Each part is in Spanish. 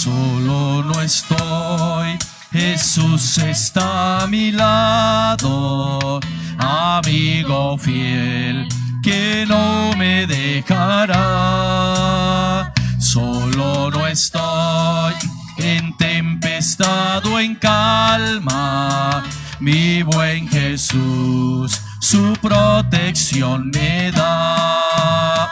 Solo no estoy, Jesús está a mi lado, amigo fiel que no me dejará. Solo no estoy, en tempestad o en calma, mi buen Jesús su protección me da.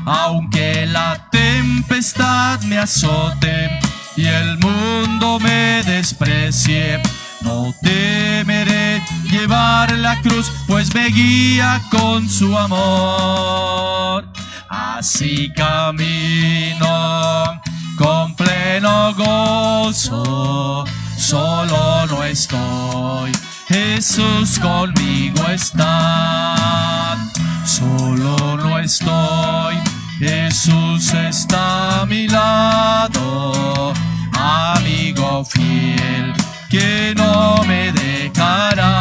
Aunque la tempestad me azote y el mundo me desprecie, no temeré llevar la cruz, pues me guía con su amor. Así camino con pleno gozo, solo no estoy, Jesús conmigo está. Solo no estoy, Jesús está a mi lado, amigo fiel que no me dejará.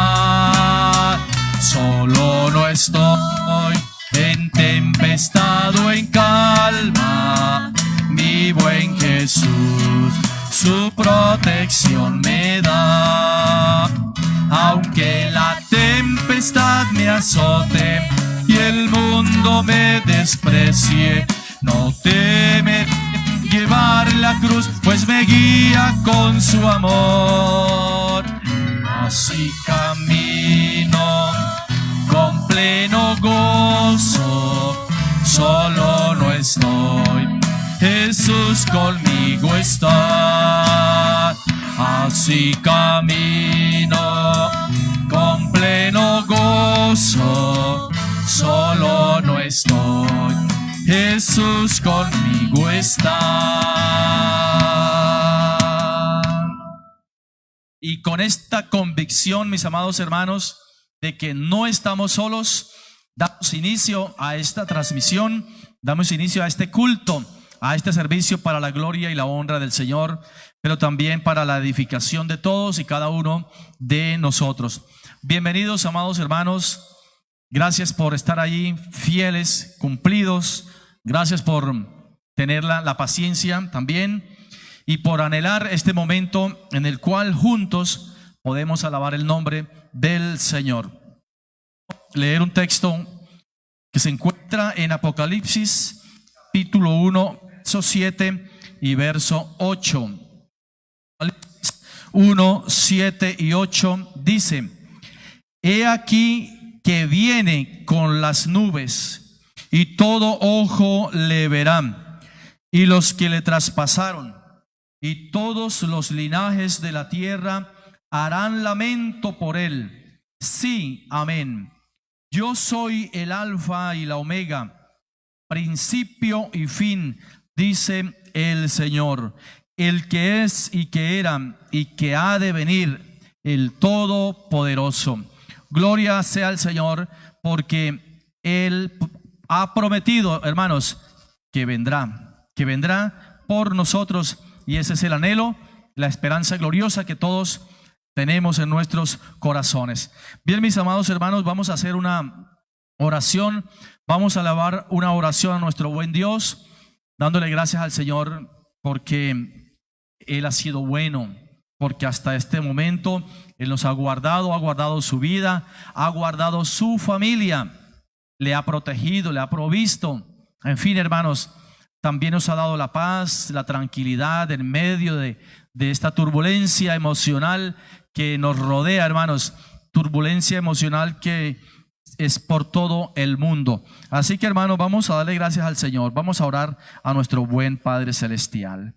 Solo no estoy, en tempestad o en calma, mi buen Jesús su protección me da. Aunque la tempestad me azote y el mundo me desprecie, no temeré llevar la cruz, pues me guía con su amor. Así camino con pleno gozo, solo no estoy, Jesús conmigo está. Así camino con pleno gozo, solo no estoy, Jesús conmigo está. Y con esta convicción, mis amados hermanos, de que no estamos solos, damos inicio a esta transmisión, damos inicio a este culto, a este servicio para la gloria y la honra del Señor, pero también para la edificación de todos y cada uno de nosotros. Bienvenidos, amados hermanos. Gracias por estar ahí, fieles, cumplidos. Gracias por tener la paciencia también y por anhelar este momento en el cual juntos podemos alabar el nombre del Señor. Leer un texto que se encuentra en Apocalipsis, capítulo 1, verso 7 y verso 8. 1, 7 y 8 dice: He aquí que viene con las nubes, y todo ojo le verá, y los que le traspasaron, y todos los linajes de la tierra harán lamento por él. Sí, amén. Yo soy el Alfa y la Omega, principio y fin, dice el Señor, el que es y que era y que ha de venir, el Todopoderoso. Gloria sea al Señor, porque Él ha prometido, hermanos, que vendrá por nosotros, y ese es el anhelo, la esperanza gloriosa que todos tenemos en nuestros corazones. Bien, mis amados hermanos, vamos a hacer una oración, vamos a alabar una oración a nuestro buen Dios, dándole gracias al Señor porque Él ha sido bueno, porque hasta este momento Él nos ha guardado su vida, ha guardado su familia, le ha protegido, le ha provisto. En fin, hermanos, también nos ha dado la paz, la tranquilidad en medio de esta turbulencia emocional que nos rodea, hermanos, turbulencia emocional que es por todo el mundo. Así que, hermanos, vamos a darle gracias al Señor, vamos a orar a nuestro buen Padre Celestial.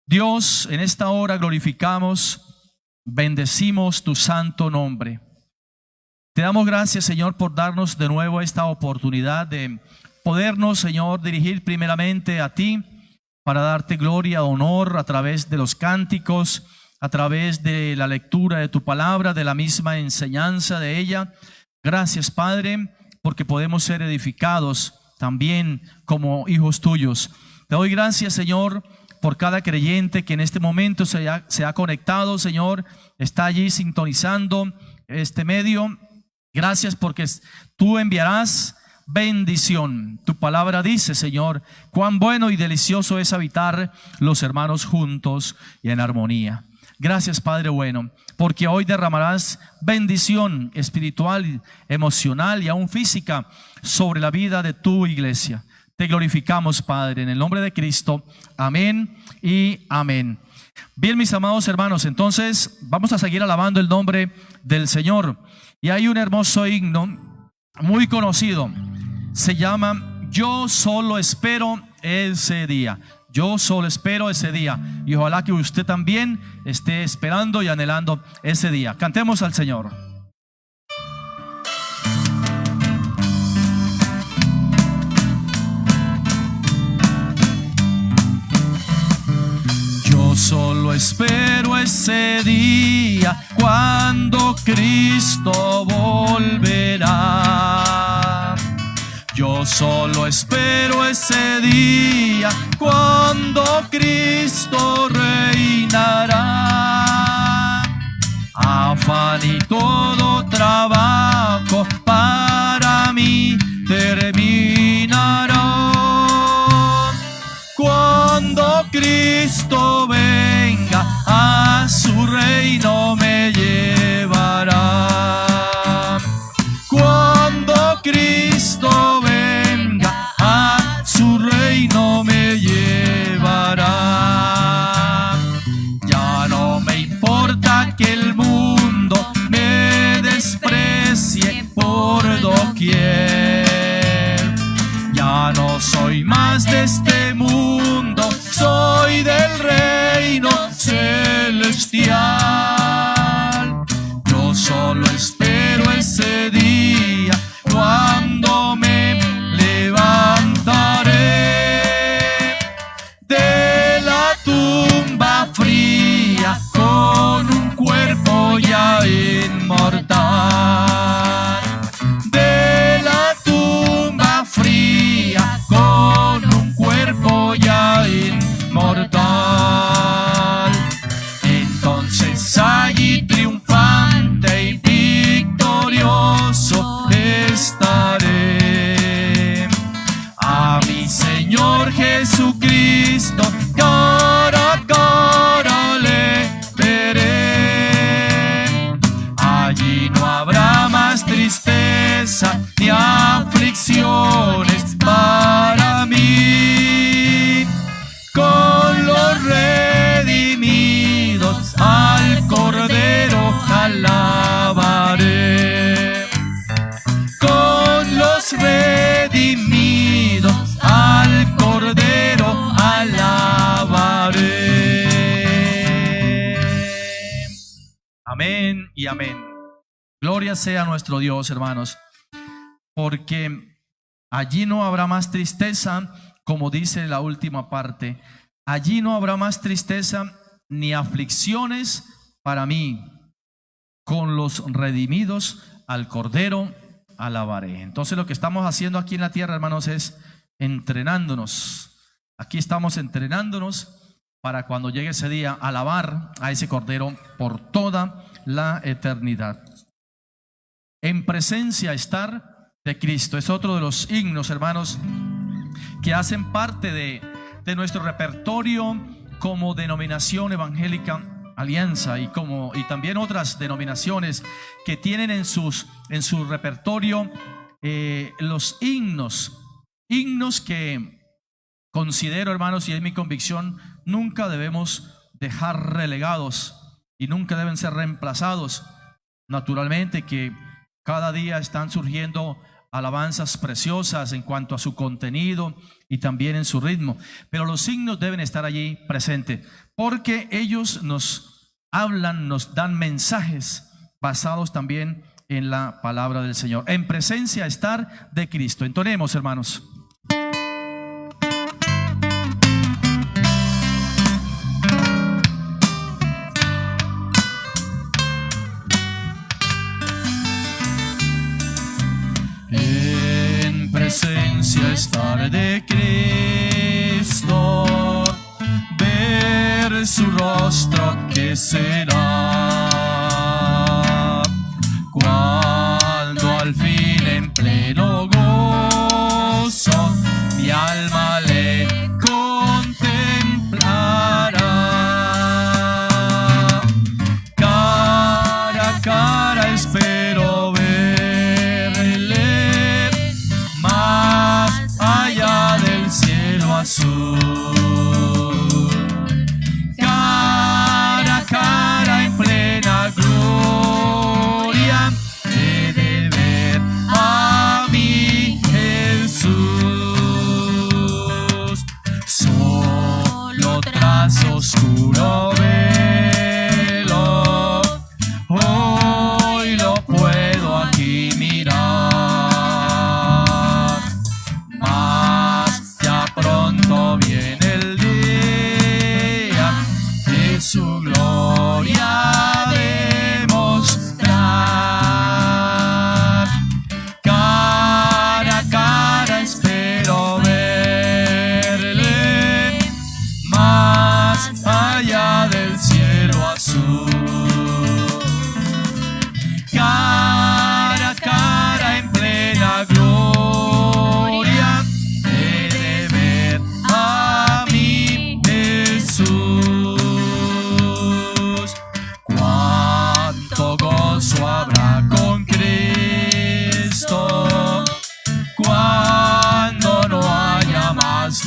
Dios, en esta hora glorificamos, bendecimos tu santo nombre. Te damos gracias, Señor, por darnos de nuevo esta oportunidad de podernos, Señor, dirigir primeramente a ti para darte gloria, honor a través de los cánticos, a través de la lectura de tu palabra, de la misma enseñanza de ella. Gracias, Padre, porque podemos ser edificados también como hijos tuyos. Te doy gracias, Señor, por cada creyente que en este momento se ha conectado, Señor, está allí sintonizando este medio. Gracias porque tú enviarás bendición. Tu palabra dice, Señor, cuán bueno y delicioso es habitar los hermanos juntos y en armonía. Gracias, Padre bueno, porque hoy derramarás bendición espiritual, emocional y aún física sobre la vida de tu iglesia. Te glorificamos, Padre, en el nombre de Cristo. Amén y amén. Bien, mis amados hermanos, entonces vamos a seguir alabando el nombre del Señor. Y hay un hermoso himno muy conocido. Se llama Yo solo espero ese día. Yo solo espero ese día. Y ojalá que usted también esté esperando y anhelando ese día. Cantemos al Señor. Yo solo espero ese día cuando Cristo volverá. Yo solo espero ese día cuando Cristo reinará. Afán y todo trabajo para mí terminará. Cuando Cristo venga a su reino me llevará. Cuando Cristo venga a su reino me llevará. Ya no me importa que el mundo me desprecie por doquier. Ya no soy más de este mundo, soy del reino celestial. Yo solo espero ese día cuando me levantaré de la tumba fría con un cuerpo ya inmortal. De la tumba fría con un cuerpo ya inmortal. Entonces allí triunfante y victorioso estaré. A mi Señor Jesucristo cara a cara le veré. Allí no habrá más tristeza ni aflicciones para mí. Con los redimidos al Cordero alabaré. Con los redimidos al Cordero alabaré. Amén y amén. Gloria sea a nuestro Dios, hermanos, porque allí no habrá más tristeza, como dice la última parte. Allí no habrá más tristeza ni aflicciones para mí. Con los redimidos al Cordero alabaré. Entonces lo que estamos haciendo aquí en la tierra, hermanos, es entrenándonos. Aquí estamos entrenándonos para cuando llegue ese día alabar a ese Cordero por toda la eternidad. En presencia estar de Cristo es otro de los himnos, hermanos, que hacen parte de nuestro repertorio como denominación evangélica Alianza, y también otras denominaciones que tienen en su repertorio los himnos que considero, hermanos, y es mi convicción, nunca debemos dejar relegados y nunca deben ser reemplazados. Naturalmente que cada día están surgiendo alabanzas preciosas en cuanto a su contenido y también en su ritmo, pero los himnos deben estar allí presentes porque ellos nos hablan, nos dan mensajes basados también en la palabra del Señor. En presencia estar de Cristo. Entonemos, hermanos. En presencia estar de Cristo, ver su rostro que será cuando al fin en pleno gozo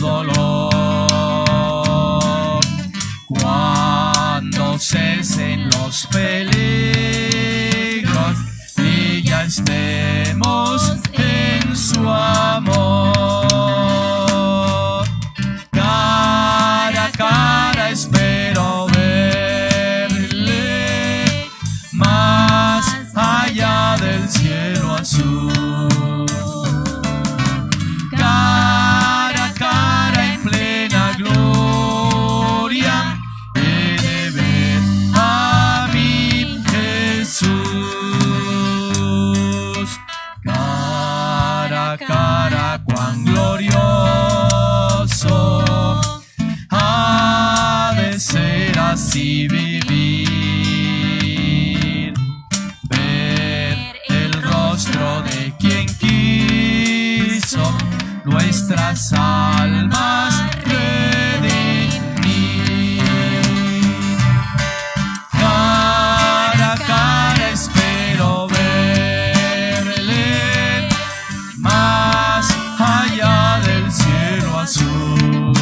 dolor. Cuando cesen los peligros y ya estemos en su amor. Cara a cara espero verle, más allá del cielo azul. Cara a cara en plena gloria, he de ver a mi Jesús. Cara a cara, cuán glorioso ha de ser así vivir, ver el rostro de quien quiso nuestras almas redimir. Cara a cara espero verle, más allá del cielo azul.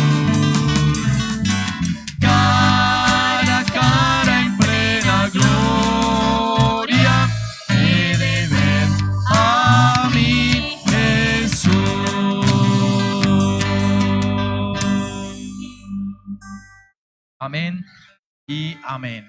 Cara a cara en plena gloria, he de ver a mi Jesús. Amén y amén.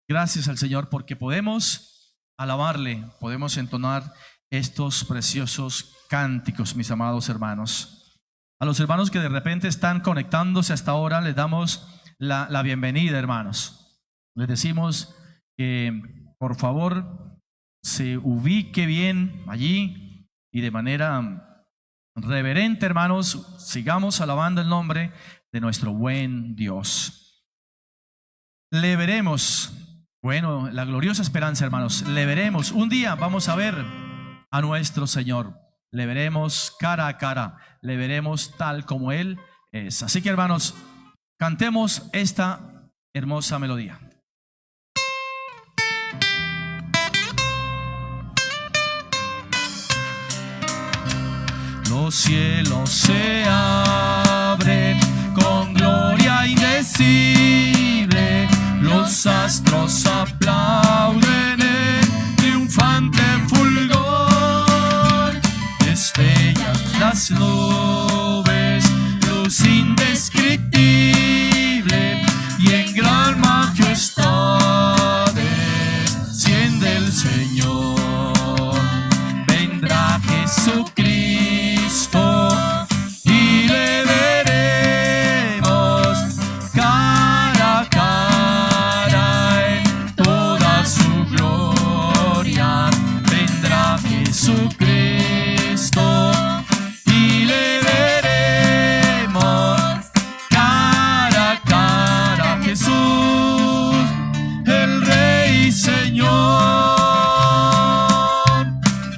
Gracias al Señor porque podemos alabarle, podemos entonar estos preciosos cánticos, mis amados hermanos. A los hermanos que de repente están conectándose hasta ahora, les damos la bienvenida, hermanos. Les decimos que por favor se ubique bien allí y de manera reverente, hermanos, sigamos alabando el nombre de nuestro buen Dios. Le veremos, bueno, la gloriosa esperanza, hermanos, le veremos. Un día vamos a ver a nuestro Señor. Le veremos cara a cara, le veremos tal como Él es. Así que, hermanos, cantemos esta hermosa melodía. Los cielos se abren con gloria indecible, los astros aplauden en triunfante fulgor, destellan las nubes, luz indescriptible, y en gran majestad desciende el Señor. Vendrá Jesucristo y le veremos cara a cara en toda su gloria. Vendrá Jesucristo y le veremos cara a cara. Jesús, el Rey y Señor,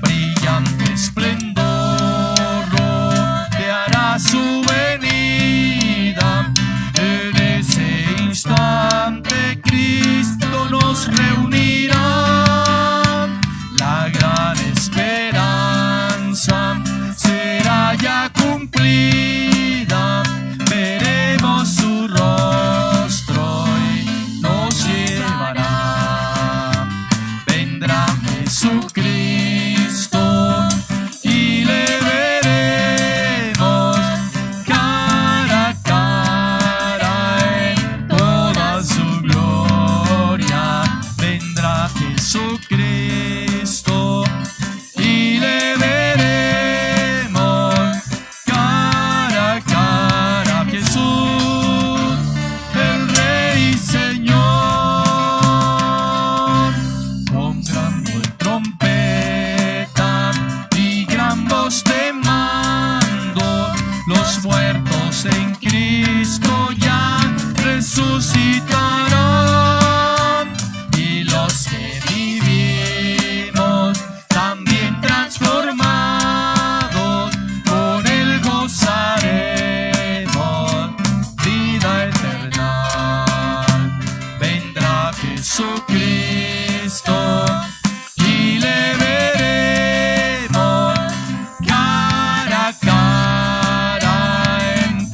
brillante esplendor rodeará su venida. En ese instante Cristo nos reunirá. La gran esperanza será ya cumplida. Veremos su rostro y nos llevará. Vendrá Jesucristo y le veremos cara a cara en toda su gloria. Vendrá Jesucristo y le veremos cara a cara. Jesús, el Rey y Señor, con gran voz de trompeta y gran voz de mando, los muertos en Cristo ya resucitarán, y los que vivimos también transformados, con Él gozaremos vida eterna. Vendrá Jesucristo y le veremos cara a cara en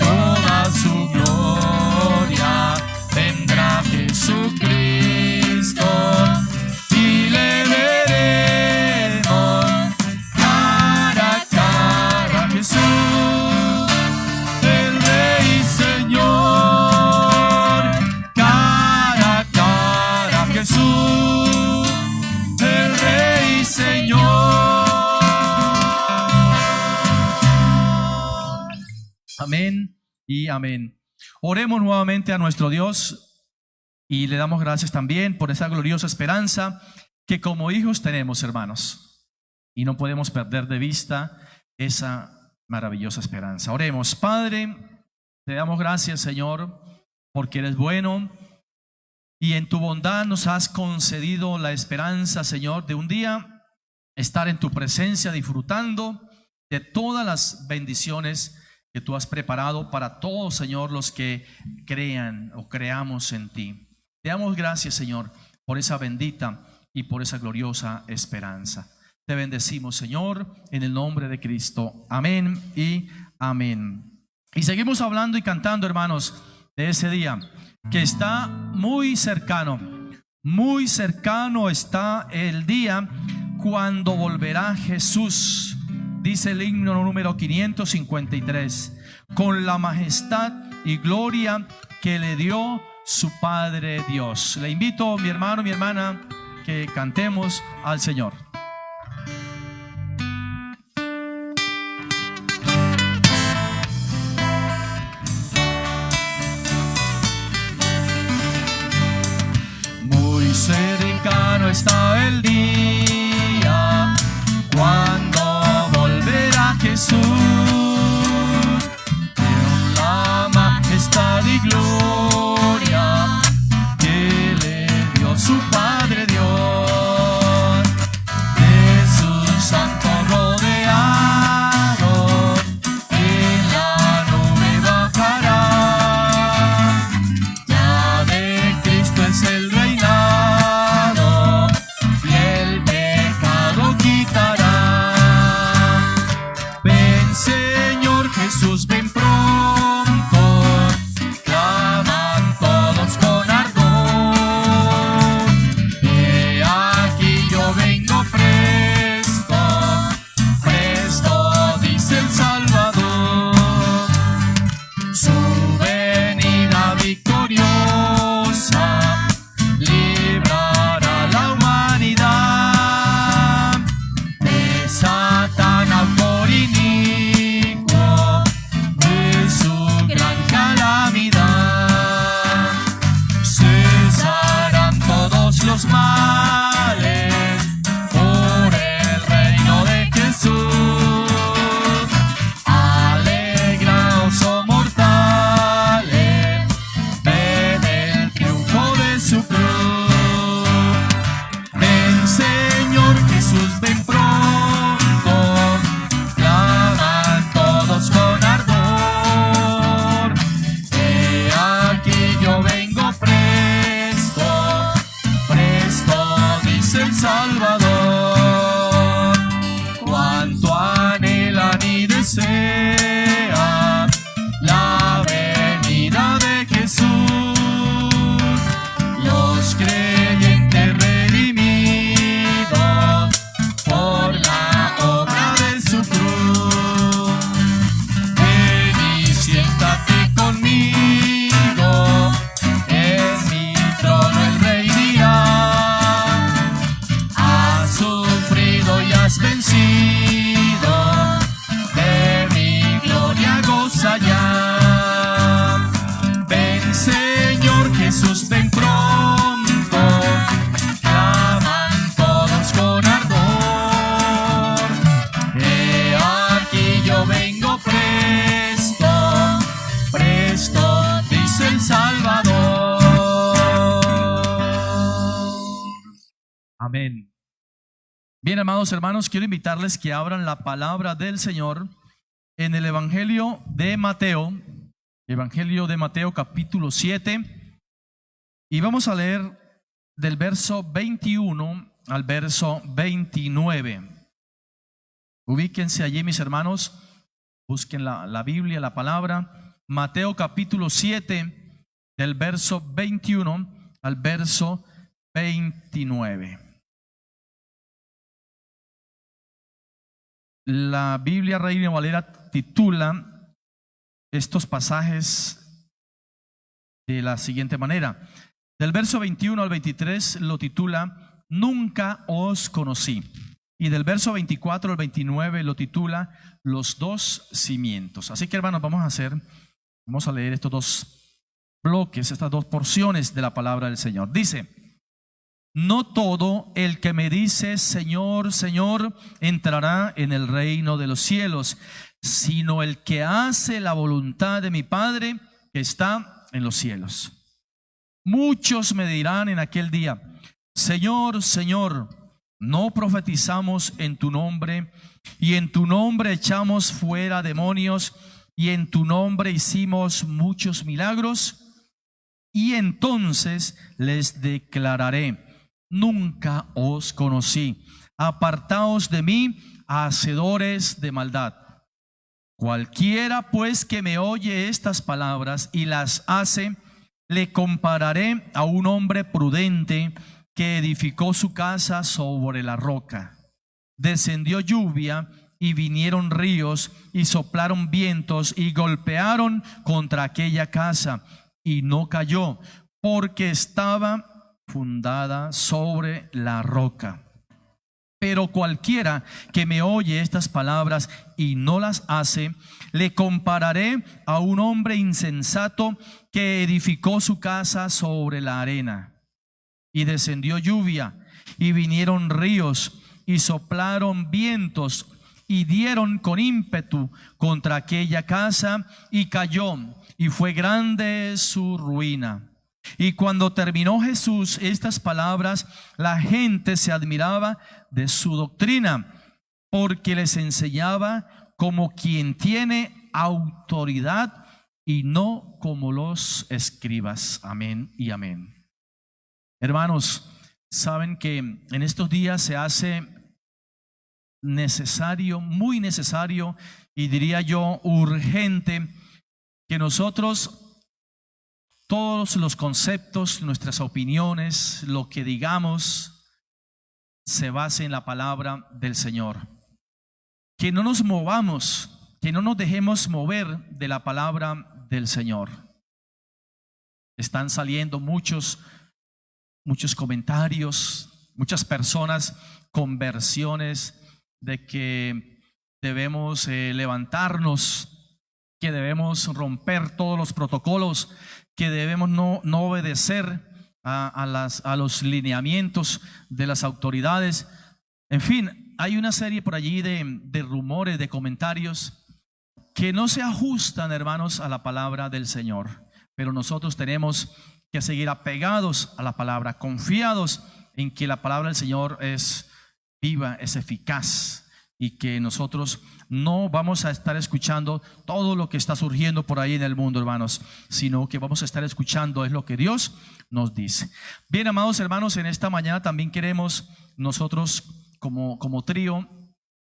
Amén y amén. Oremos nuevamente a nuestro Dios y le damos gracias también por esa gloriosa esperanza que como hijos tenemos, hermanos. Y no podemos perder de vista esa maravillosa esperanza. Oremos. Padre, te damos gracias, Señor, porque eres bueno y en tu bondad nos has concedido la esperanza, Señor, de un día estar en tu presencia disfrutando de todas las bendiciones que tú has preparado para todos, Señor, los que crean o creamos en ti. Te damos gracias, Señor, por esa bendita y por esa gloriosa esperanza. Te bendecimos, Señor, en el nombre de Cristo. Amén y amén. Y seguimos hablando y cantando, hermanos, de ese día que está muy cercano. Muy cercano está el día cuando volverá Jesús. Dice el himno número 553, con la majestad y gloria que le dio su Padre Dios. Le invito, mi hermano, mi hermana, que cantemos al Señor. Muy cercano está el día cuando volverá Jesús con la majestad y gloria que le dio su Padre Dios, de sus santos rodeado en la nube bajará. Ya de Cristo es el reinado y el pecado quitará. Ven, Señor Jesús, ven pronto, claman todos con ardor. He aquí yo vengo presto, presto, dice el Salvador. Su venida victoriosa librará la humanidad de Satanás por inicuo, de su gran calamidad. Cesarán todos los males por el reino de Jesús. Alegraos, oh mortales, ved el triunfo de su cruz. Ven, Señor Jesús, ven pronto, claman todos con ardor. He aquí yo vengo presto, presto, dice el Salvador. Cuánto anhelan y desean la venida de Jesús los creyentes redimidos por la obra de su cruz. Ven y siéntate conmigo, en mi trono el Rey dirá. Has sufrido y has vencido, de mi gloria goza ya. Ven, Señor Jesús, ven pronto, claman todos con ardor. He aquí yo vengo presto, presto, dice el Salvador. Amén. Bien, amados hermanos, quiero invitarles que abran la palabra del Señor en el Evangelio de Mateo capítulo 7, y vamos a leer del verso 21 al verso 29. Ubíquense allí, mis hermanos, busquen la Biblia, la palabra. Mateo capítulo 7, del verso 21 al verso 29. La Biblia Reina Valera titula estos pasajes de la siguiente manera. Del verso 21 al 23 lo titula Nunca os conocí. Y del verso 24 al 29 lo titula Los dos cimientos. Así que, hermanos, vamos a leer estos dos bloques, estas dos porciones de la palabra del Señor. Dice: no todo el que me dice Señor, Señor, entrará en el reino de los cielos, sino el que hace la voluntad de mi Padre que está en los cielos. Muchos me dirán en aquel día: Señor, Señor, ¿no profetizamos en tu nombre, y en tu nombre echamos fuera demonios, y en tu nombre hicimos muchos milagros? Y entonces les declararé: nunca os conocí, apartaos de mí, hacedores de maldad. Cualquiera pues que me oye estas palabras y las hace, le compararé a un hombre prudente que edificó su casa sobre la roca. Descendió lluvia y vinieron ríos y soplaron vientos y golpearon contra aquella casa, y no cayó, porque estaba fundada sobre la roca. Pero cualquiera que me oye estas palabras y no las hace, le compararé a un hombre insensato que edificó su casa sobre la arena. Y descendió lluvia, y vinieron ríos, y soplaron vientos, y dieron con ímpetu contra aquella casa, y cayó, y fue grande su ruina. Y cuando terminó Jesús estas palabras, la gente se admiraba de su doctrina, porque les enseñaba como quien tiene autoridad y no como los escribas. Amén y amén. Hermanos, saben que en estos días se hace necesario, muy necesario, y diría yo urgente, que nosotros todos los conceptos, nuestras opiniones, lo que digamos, se base en la palabra del Señor. Que no nos movamos, que no nos dejemos mover de la palabra del Señor. Están saliendo muchos comentarios, muchas personas con versiones de que debemos levantarnos, que debemos romper todos los protocolos, que debemos no obedecer a los lineamientos de las autoridades. En fin, hay una serie por allí de rumores, de comentarios que no se ajustan, hermanos, a la palabra del Señor. Pero nosotros tenemos que seguir apegados a la palabra, confiados en que la palabra del Señor es viva, es eficaz, y que nosotros no vamos a estar escuchando todo lo que está surgiendo por ahí en el mundo, hermanos, sino que vamos a estar escuchando es lo que Dios nos dice. Bien, amados hermanos, en esta mañana también queremos nosotros como trío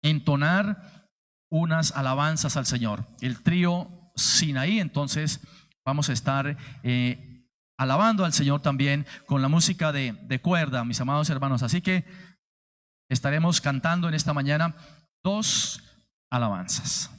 entonar unas alabanzas al Señor. El trío Sinaí, entonces vamos a estar alabando al Señor también con la música de cuerda, mis amados hermanos. Así que estaremos cantando en esta mañana dos alabanzas.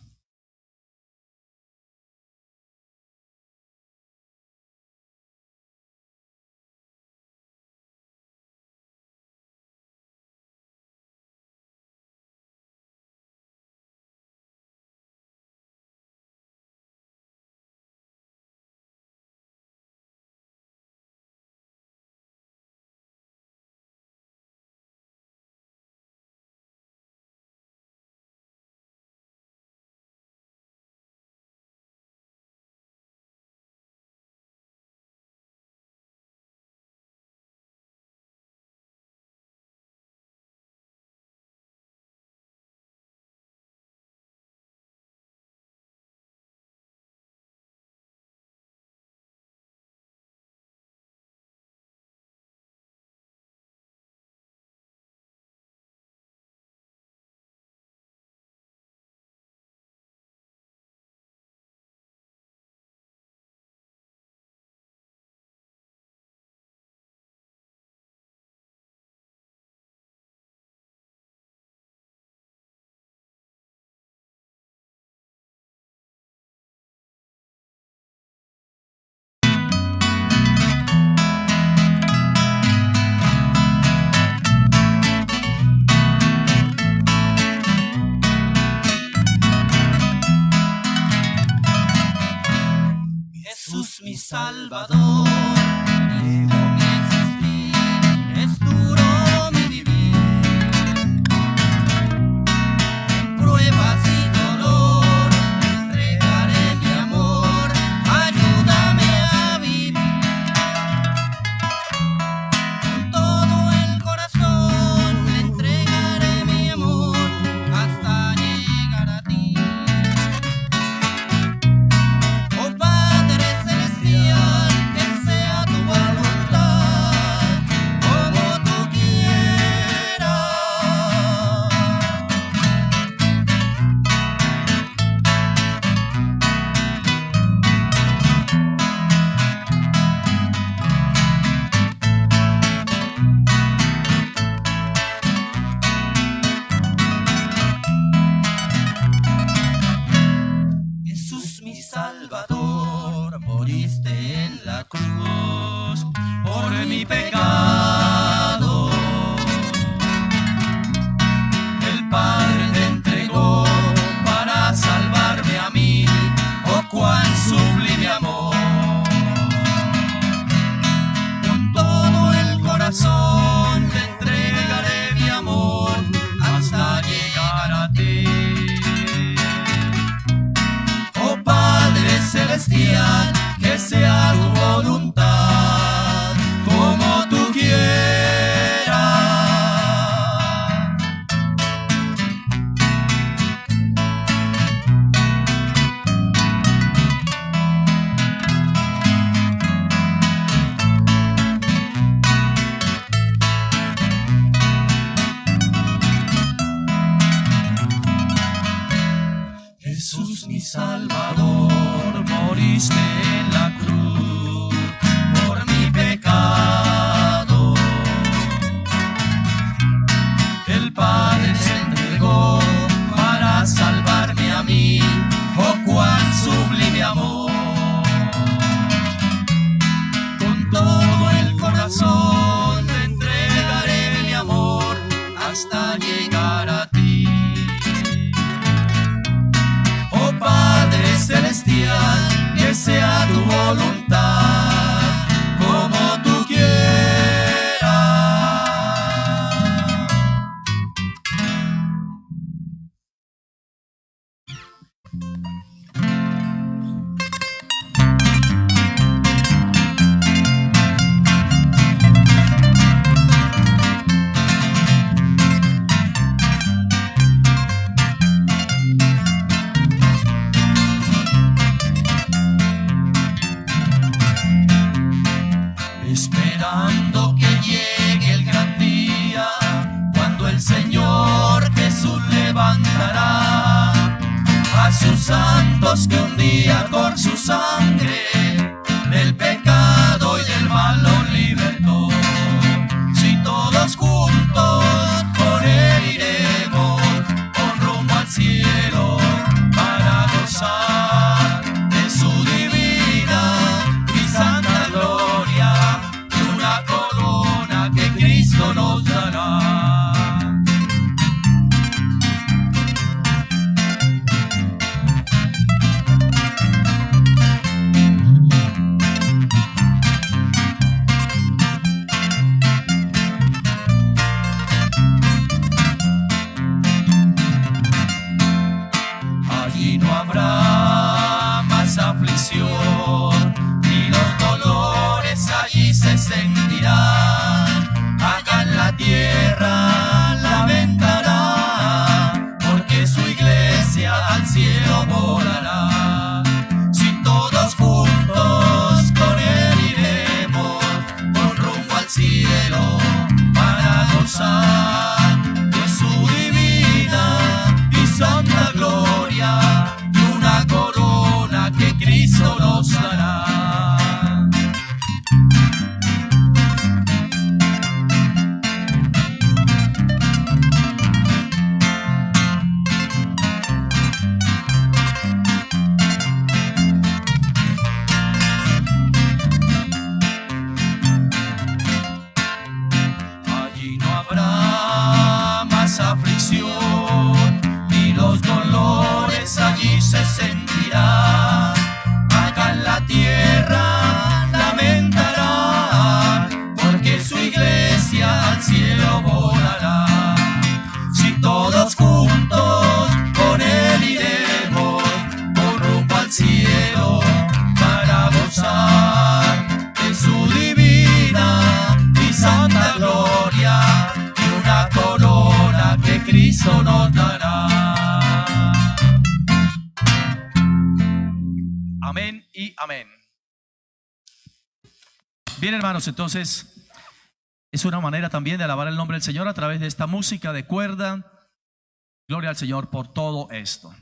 Jesús mi Salvador, llevo mi existir, es duro mi vivir, en pruebas y dolor, te entregaré mi amor, ayúdame a vivir, con todo el corazón, te entregaré mi amor, hasta llegar a ti. Oh Padre Celestial, que sea tu voluntad, como tú quieras. Jesús mi Salvador, moriste en la cruz por mi pecado. El Padre te entregó para salvarme a mí, oh cuán sublime amor. Con todo el corazón te entregaré mi amor hasta llegar a ti. Oh Padre Celestial, que sea tu voluntad, como tú quieras. Jesús mi Salvador, moriste en la cruz por mi pecado. El Padre se entregó para salvarme a mí, oh cuán sublime amor. Con todo el corazón te entregaré mi amor hasta llegar a ti. Oh Padre Celestial, que sea tu voluntad, como tú quieras. Esperando que llegue el gran día, cuando el Señor Jesús levantará a sus santos que un día por su sangre del pecado y del mal los libertó. Si todos juntos con Él iremos con rumbo al cielo para gozar de su divina y santa gloria, y una corona que Cristo nos dará. Allí no habrá más aflicción, ni los dolores allí se sentirán. Acá en la tierra lamentará, porque su iglesia al cielo volará. Si todos juntos con Él iremos con rumbo al cielo para gozar de su divina y santa gloria, y una corona que Cristo nos dará. Allí no habrá más aflicción, ni los dolores allí se sentirán. Acá en la tierra cielo para gozar de su divina y santa gloria y una corona que Cristo nos dará. Amén y amén. Bien, hermanos, entonces es una manera también de alabar el nombre del Señor a través de esta música de cuerda. Gloria al Señor por todo esto.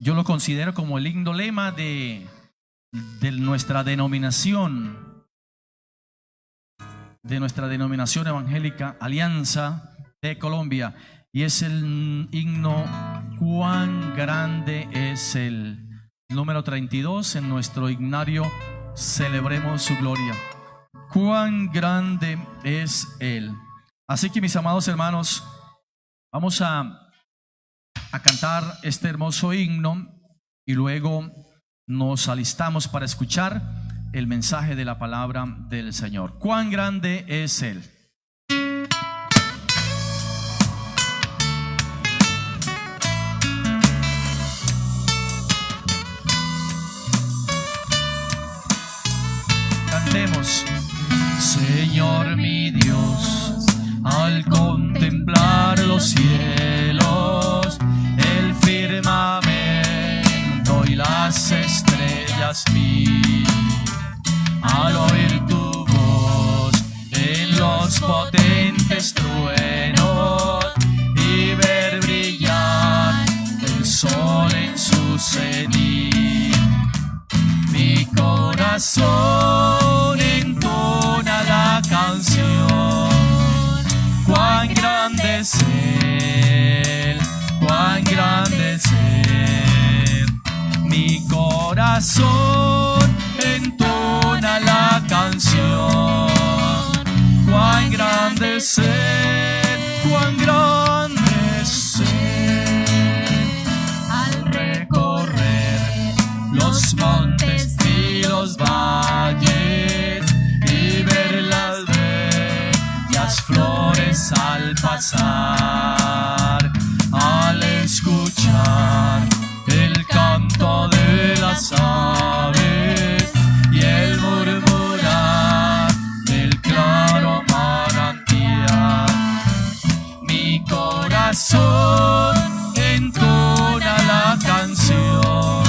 Yo lo considero como el lindo lema de nuestra denominación evangélica Alianza de Colombia, y es el himno Cuán grande es Él, número 32 en nuestro himnario Celebremos su gloria. Cuán grande es Él. Así que, mis amados hermanos, vamos a cantar este hermoso himno y luego nos alistamos para escuchar el mensaje de la palabra del Señor. Cuán grande es Él. Cantemos. Señor mi Dios, al contemplar los cielos, el firmamento y las estrellas vi, al oír tu voz en los potentes truenos y ver brillar el sol en su cenit, mi corazón entona la canción. Cuán grande es Él, cuán grande es Él. Mi corazón entona la canción. Cuán grande es Él, cuán grande es Él. Al recorrer los montes y los valles y ver las bellas flores al pasar, al escuchar el canto de las aves y el murmurar del claro manantial, mi corazón entona la canción.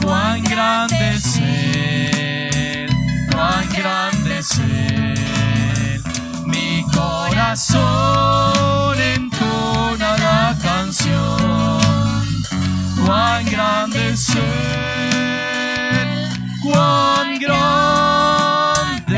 Cuán grande es Él, cuán grande es Él. Mi corazón entona la canción. Cuán grande es Él, cuán grande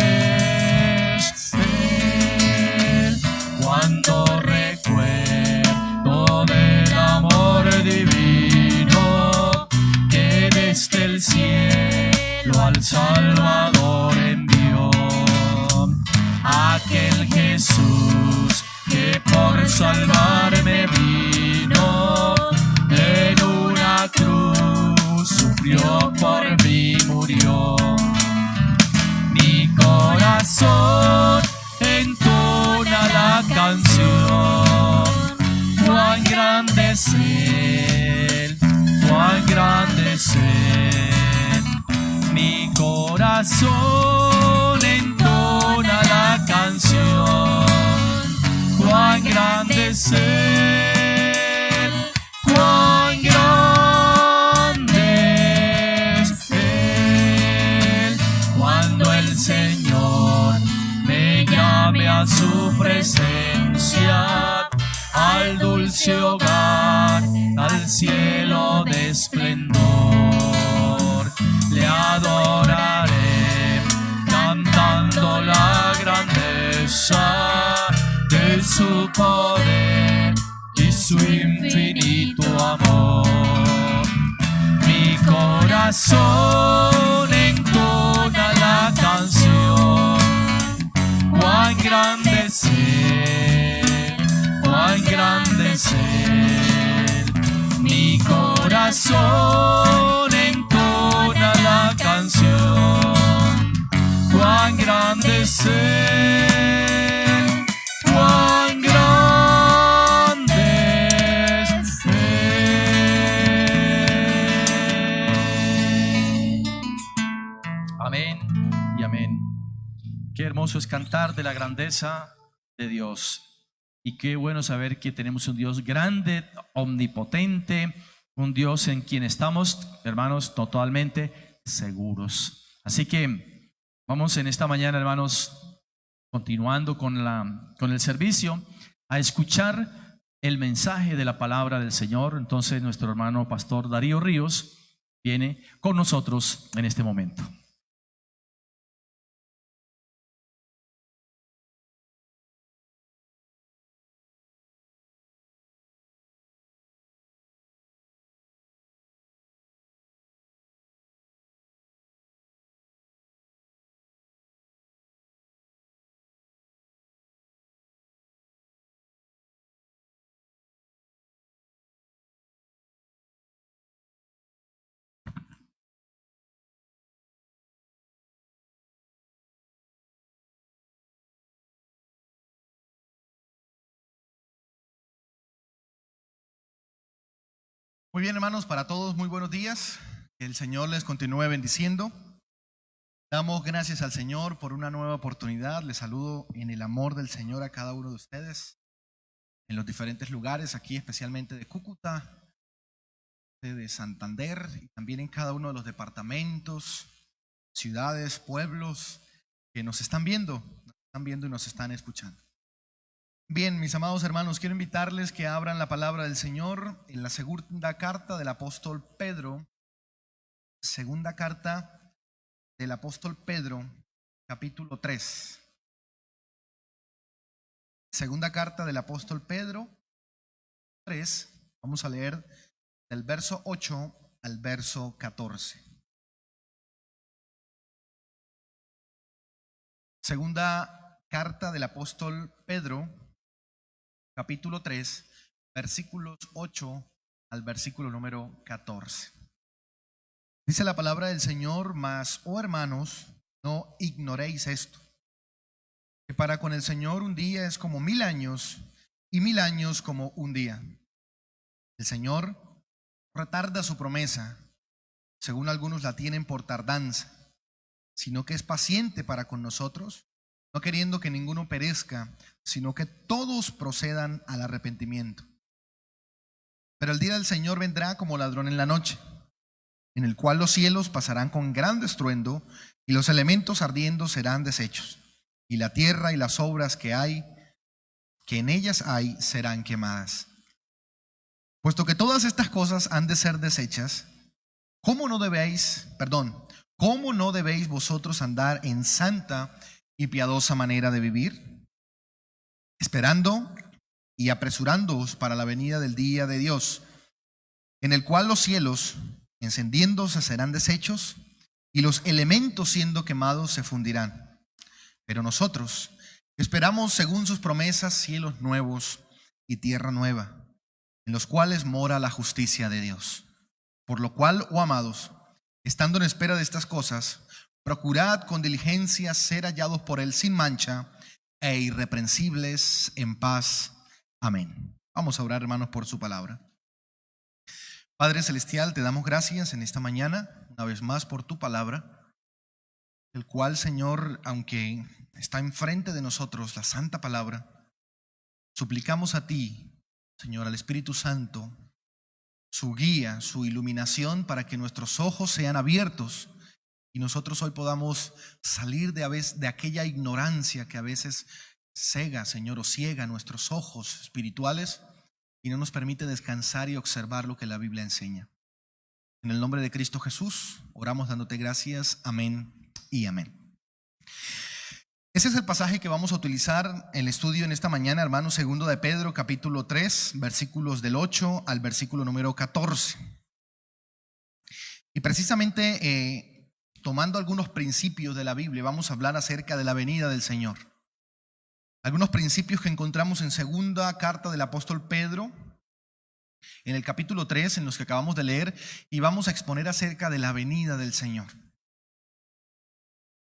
es Él. Cuando recuerdo del amor divino que desde el cielo al Salvador envió, aquel Jesús que por salvarme vino, en una cruz sufrió por mí, murió. Mi corazón entona la canción. Cuán grande es Él, cuán grande es Él. Mi corazón entona la canción. Cuán grande es Él, cuán grande es Él. Cuando el Señor me llame a su presencia, al dulce hogar, al cielo de esplendor, le adoraré cantando la grandeza de su poder y su infinito amor. Mi corazón entona la canción. Cuán cuán grande es Él. Mi corazón entona la canción. Cuán grande es Él, cuán grande es Él. Amén y amén. Qué hermoso es cantar de la grandeza de Dios. Y qué bueno saber que tenemos un Dios grande, omnipotente, un Dios en quien estamos, hermanos, totalmente seguros. Así que vamos en esta mañana, hermanos, continuando con el servicio, a escuchar el mensaje de la palabra del Señor. Entonces nuestro hermano pastor Darío Ríos viene con nosotros en este momento. Muy bien, hermanos, para todos muy buenos días. Que el Señor les continúe bendiciendo. Damos gracias al Señor por una nueva oportunidad. Les saludo en el amor del Señor a cada uno de ustedes en los diferentes lugares, aquí especialmente de Cúcuta, de Santander, y también en cada uno de los departamentos, ciudades, pueblos que nos están viendo y nos están escuchando. Bien, mis amados hermanos, quiero invitarles que abran la palabra del Señor en la segunda carta del apóstol Pedro. Segunda carta del apóstol Pedro, capítulo 3. Segunda carta del apóstol Pedro 3. Vamos a leer del verso 8 al verso 14. Segunda carta del apóstol Pedro, capítulo 3, versículos 8 al versículo número 14. Dice la palabra del Señor: mas, oh hermanos, no ignoréis esto, que para con el Señor un día es como 1000 años, y 1000 años como un día. El Señor retarda su promesa, según algunos la tienen por tardanza, sino que es paciente para con nosotros, no queriendo que ninguno perezca, sino que todos procedan al arrepentimiento. Pero el día del Señor vendrá como ladrón en la noche, en el cual los cielos pasarán con gran estruendo, y los elementos ardiendo serán deshechos, y la tierra y las obras que en ellas hay, serán quemadas. Puesto que todas estas cosas han de ser deshechas, ¿cómo no debéis vosotros andar en santa y piadosa manera de vivir, esperando y apresurándoos para la venida del día de Dios, en el cual los cielos encendiéndose serán deshechos, y los elementos siendo quemados se fundirán? Pero nosotros esperamos, según sus promesas, cielos nuevos y tierra nueva, en los cuales mora la justicia de Dios. Por lo cual, oh amados, estando en espera de estas cosas, procurad con diligencia ser hallados por Él sin mancha e irreprensibles en paz. Amén. Vamos a orar, hermanos, por su palabra. Padre Celestial, te damos gracias en esta mañana, una vez más, por tu palabra, el cual, Señor, aunque está enfrente de nosotros la santa palabra, suplicamos a ti, Señor, al Espíritu Santo, su guía, su iluminación, para que nuestros ojos sean abiertos y nosotros hoy podamos salir de aquella ignorancia que a veces cega, Señor, o ciega nuestros ojos espirituales y no nos permite descansar y observar lo que la Biblia enseña. En el nombre de Cristo Jesús oramos dándote gracias. Amén y amén. Ese es el pasaje que vamos a utilizar en el estudio en esta mañana, hermanos. Segundo de Pedro, capítulo 3, versículos del 8 al versículo número 14. Y precisamente tomando algunos principios de la Biblia, vamos a hablar acerca de la venida del Señor. Algunos principios que encontramos en segunda carta del apóstol Pedro, en el capítulo 3, en los que acabamos de leer, y vamos a exponer acerca de la venida del Señor.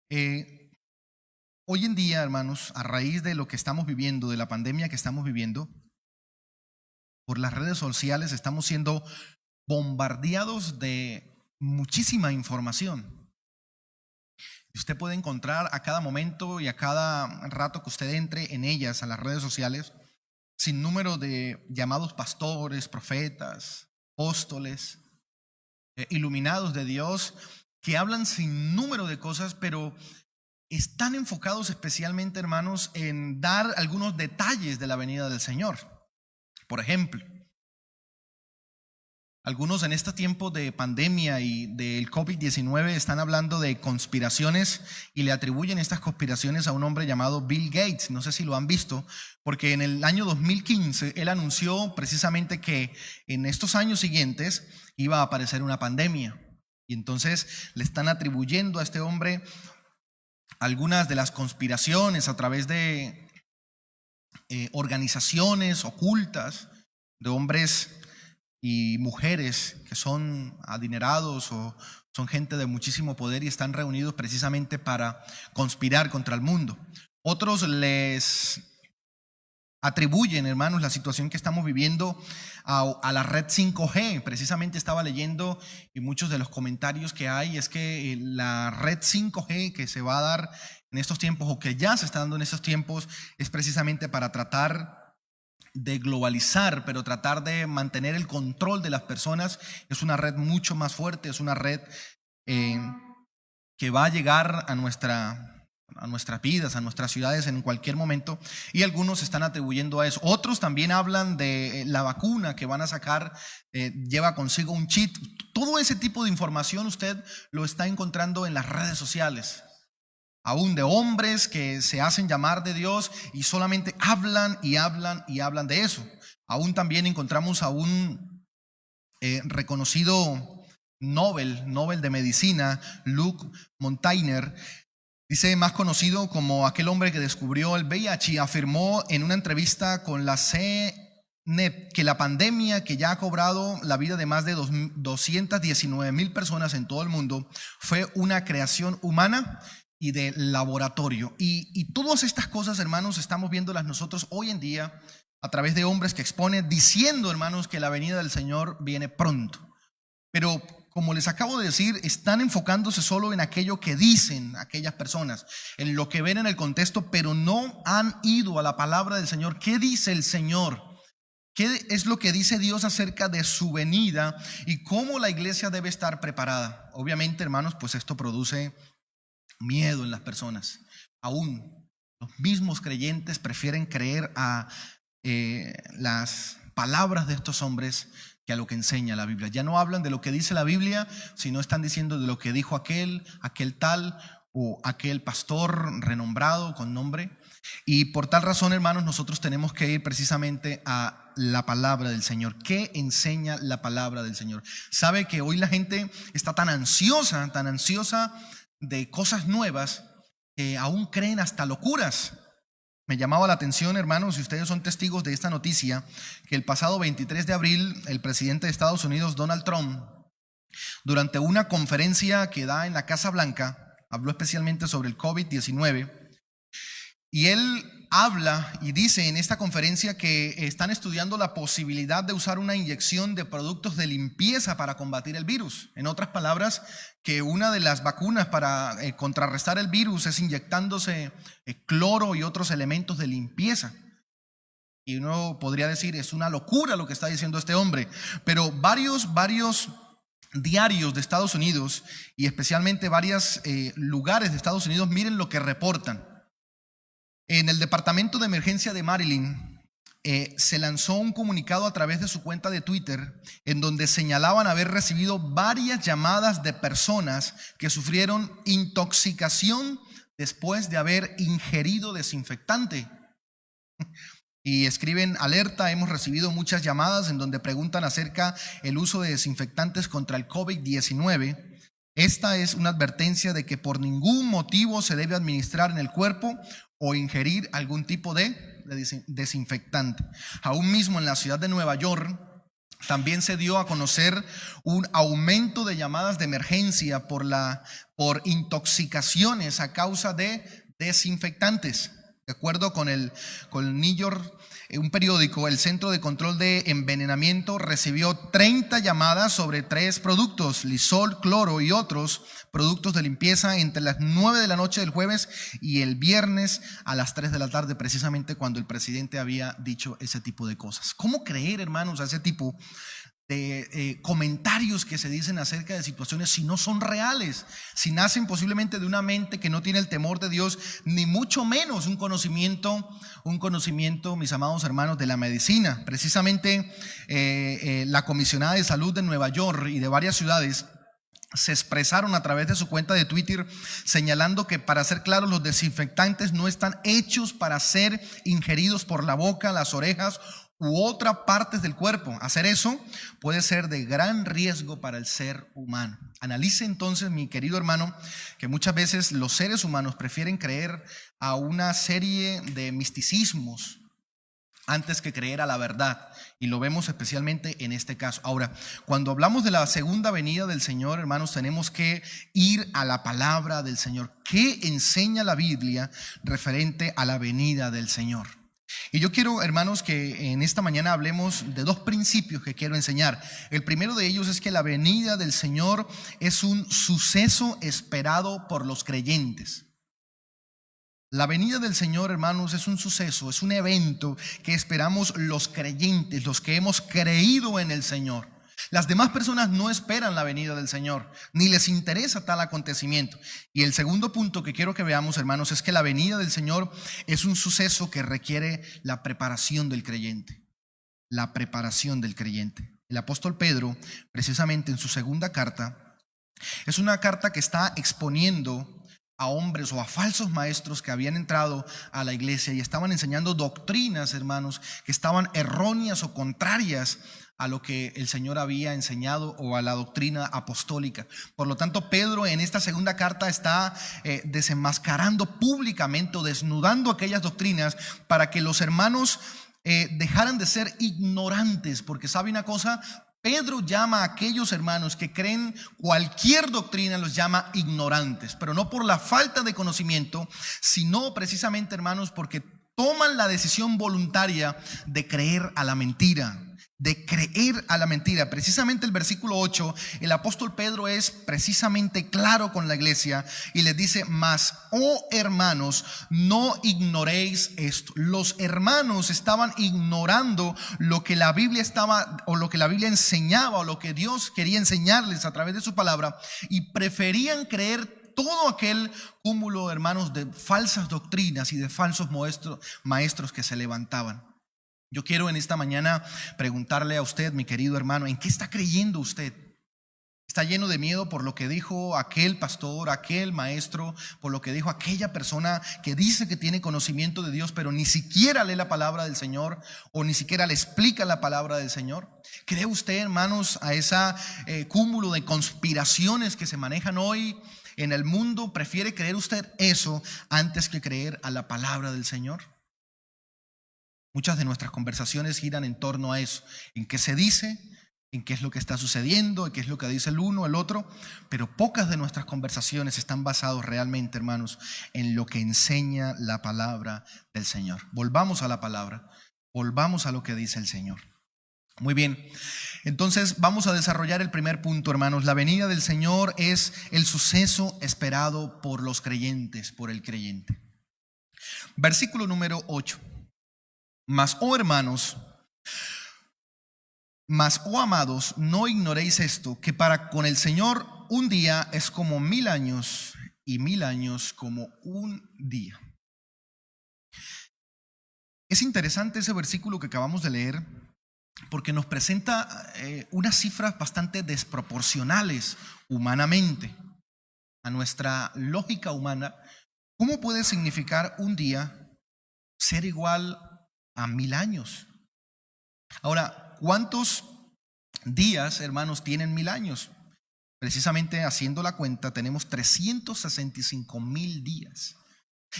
Hoy en día, hermanos, a raíz de lo que estamos viviendo, de la pandemia que estamos viviendo, por las redes sociales estamos siendo bombardeados de muchísima información. Usted puede encontrar a cada momento y a cada rato que usted entre en ellas, a las redes sociales, sin número de llamados pastores, profetas, apóstoles, iluminados de Dios, que hablan sin número de cosas, pero están enfocados especialmente, hermanos, en dar algunos detalles de la venida del Señor. Por ejemplo, algunos en este tiempo de pandemia y del COVID-19 están hablando de conspiraciones y le atribuyen estas conspiraciones a un hombre llamado Bill Gates. No sé si lo han visto, porque en el año 2015 él anunció precisamente que en estos años siguientes iba a aparecer una pandemia. Y entonces le están atribuyendo a este hombre algunas de las conspiraciones a través de organizaciones ocultas, de hombres y mujeres que son adinerados o son gente de muchísimo poder y están reunidos precisamente para conspirar contra el mundo. Otros les atribuyen, hermanos, la situación que estamos viviendo a la red 5G. Precisamente estaba leyendo, y muchos de los comentarios que hay es que la red 5G que se va a dar en estos tiempos, o que ya se está dando en estos tiempos, es precisamente para tratar de globalizar, pero tratar de mantener el control de las personas. Es una red mucho más fuerte, es una red que va a llegar a nuestras vidas, a nuestras ciudades en cualquier momento, y algunos están atribuyendo a eso. Otros también hablan de la vacuna que van a sacar, lleva consigo un chip. Todo ese tipo de información usted lo está encontrando en las redes sociales, aún de hombres que se hacen llamar de Dios y solamente hablan y hablan y hablan de eso. Aún también encontramos a un reconocido Nobel de Medicina, Luc Montagnier, dice, más conocido como aquel hombre que descubrió el VIH, y afirmó en una entrevista con la CNEP que la pandemia, que ya ha cobrado la vida de más de 219,000 personas en todo el mundo, fue una creación humana y de laboratorio. Y todas estas cosas, hermanos, estamos viéndolas nosotros hoy en día a través de hombres que exponen, diciendo, hermanos, que la venida del Señor viene pronto. Pero como les acabo de decir, están enfocándose solo en aquello que dicen aquellas personas, en lo que ven en el contexto, pero no han ido a la palabra del Señor. ¿Qué dice el Señor? ¿Qué es lo que dice Dios acerca de su venida y cómo la iglesia debe estar preparada? Obviamente, hermanos, pues esto produce miedo en las personas. Aún los mismos creyentes prefieren creer a las palabras de estos hombres que a lo que enseña la Biblia. Ya no hablan de lo que dice la Biblia, sino están diciendo de lo que dijo aquel tal o aquel pastor renombrado con nombre. Y por tal razón, hermanos, nosotros tenemos que ir precisamente a la palabra del Señor. ¿Qué enseña la palabra del Señor? Sabe que hoy la gente está tan ansiosa de cosas nuevas, que aún creen hasta locuras. Me llamaba la atención, hermanos, si ustedes son testigos de esta noticia, que el pasado 23 de abril, el presidente de Estados Unidos, Donald Trump, durante una conferencia que da en la Casa Blanca, habló especialmente sobre el COVID-19, y él habla y dice en esta conferencia que están estudiando la posibilidad de usar una inyección de productos de limpieza para combatir el virus. En otras palabras, que una de las vacunas para contrarrestar el virus es inyectándose cloro y otros elementos de limpieza. Y uno podría decir, es una locura lo que está diciendo este hombre, pero varios diarios de Estados Unidos y especialmente varios lugares de Estados Unidos, miren lo que reportan. En el departamento de emergencia de Maryland se lanzó un comunicado a través de su cuenta de Twitter en donde señalaban haber recibido varias llamadas de personas que sufrieron intoxicación después de haber ingerido desinfectante. Y escriben: alerta, hemos recibido muchas llamadas en donde preguntan acerca el uso de desinfectantes contra el COVID-19. Esta es una advertencia de que por ningún motivo se debe administrar en el cuerpo o ingerir algún tipo de desinfectante. Aún mismo en la ciudad de Nueva York también se dio a conocer un aumento de llamadas de emergencia por intoxicaciones a causa de desinfectantes. De acuerdo con el New York, un periódico, el Centro de Control de Envenenamiento recibió 30 llamadas sobre 3 productos, Lysol, cloro y otros productos de limpieza entre las 9 de la noche del jueves y el viernes a las 3 de la tarde, precisamente cuando el presidente había dicho ese tipo de cosas. ¿Cómo creer, hermanos, a ese tipo de comentarios que se dicen acerca de situaciones si no son reales, si nacen posiblemente de una mente que no tiene el temor de Dios, ni mucho menos un conocimiento, mis amados hermanos, de la medicina? Precisamente la comisionada de salud de Nueva York y de varias ciudades se expresaron a través de su cuenta de Twitter señalando que, para ser claros, los desinfectantes no están hechos para ser ingeridos por la boca, las orejas u otras partes del cuerpo. Hacer eso puede ser de gran riesgo para el ser humano. Analice entonces, mi querido hermano, que muchas veces los seres humanos prefieren creer a una serie de misticismos antes que creer a la verdad, y lo vemos especialmente en este caso. Ahora, cuando hablamos de la segunda venida del Señor, hermanos, tenemos que ir a la palabra del Señor. ¿Qué enseña la Biblia referente a la venida del Señor? Y yo quiero, hermanos, que en esta mañana hablemos de 2 principios que quiero enseñar. El primero de ellos es que la venida del Señor es un suceso esperado por los creyentes. La venida del Señor, hermanos, es un suceso, es un evento que esperamos los creyentes, los que hemos creído en el Señor. Las demás personas no esperan la venida del Señor, ni les interesa tal acontecimiento. Y el segundo punto que quiero que veamos, hermanos, es que la venida del Señor es un suceso que requiere la preparación del creyente. La preparación del creyente. El apóstol Pedro, precisamente en su segunda carta, es una carta que está exponiendo a hombres o a falsos maestros que habían entrado a la iglesia y estaban enseñando doctrinas, hermanos, que estaban erróneas o contrarias a lo que el Señor había enseñado o a la doctrina apostólica. Por lo tanto, Pedro en esta segunda carta está desenmascarando públicamente o desnudando aquellas doctrinas para que los hermanos dejaran de ser ignorantes, porque ¿sabe una cosa? Pedro llama a aquellos hermanos que creen cualquier doctrina, los llama ignorantes, pero no por la falta de conocimiento, sino precisamente, hermanos, porque toman la decisión voluntaria de creer a la mentira. Precisamente el versículo 8, el apóstol Pedro es precisamente claro con la iglesia y les dice: mas, oh hermanos, no ignoréis esto. Los hermanos estaban ignorando lo que la Biblia enseñaba, o lo que Dios quería enseñarles a través de su palabra, y preferían creer todo aquel cúmulo, hermanos, de falsas doctrinas y de falsos maestros que se levantaban. Yo quiero en esta mañana preguntarle a usted, mi querido hermano, ¿en qué está creyendo usted? ¿Está lleno de miedo por lo que dijo aquel pastor, aquel maestro, por lo que dijo aquella persona que dice que tiene conocimiento de Dios, pero ni siquiera lee la palabra del Señor o ni siquiera le explica la palabra del Señor? ¿Cree usted, hermanos, a ese cúmulo de conspiraciones que se manejan hoy en el mundo? ¿Prefiere creer usted eso antes que creer a la palabra del Señor? Muchas de nuestras conversaciones giran en torno a eso, en qué se dice, en qué es lo que está sucediendo, en qué es lo que dice el uno, el otro, pero pocas de nuestras conversaciones están basadas realmente, hermanos, en lo que enseña la palabra del Señor. Volvamos a la palabra, volvamos a lo que dice el Señor. Muy bien, entonces vamos a desarrollar el primer punto, hermanos. La venida del Señor es el suceso esperado por los creyentes, por el creyente. Versículo número 8. Mas, oh hermanos, oh amados, no ignoréis esto, que para con el Señor un día es como 1000 años y 1000 años como un día. Es interesante ese versículo que acabamos de leer porque nos presenta unas cifras bastante desproporcionales humanamente. A nuestra lógica humana, ¿cómo puede significar un día ser igual a 1000 años? Ahora, ¿cuántos días, hermanos, tienen 1000 años? Precisamente haciendo la cuenta, tenemos 365,000 días.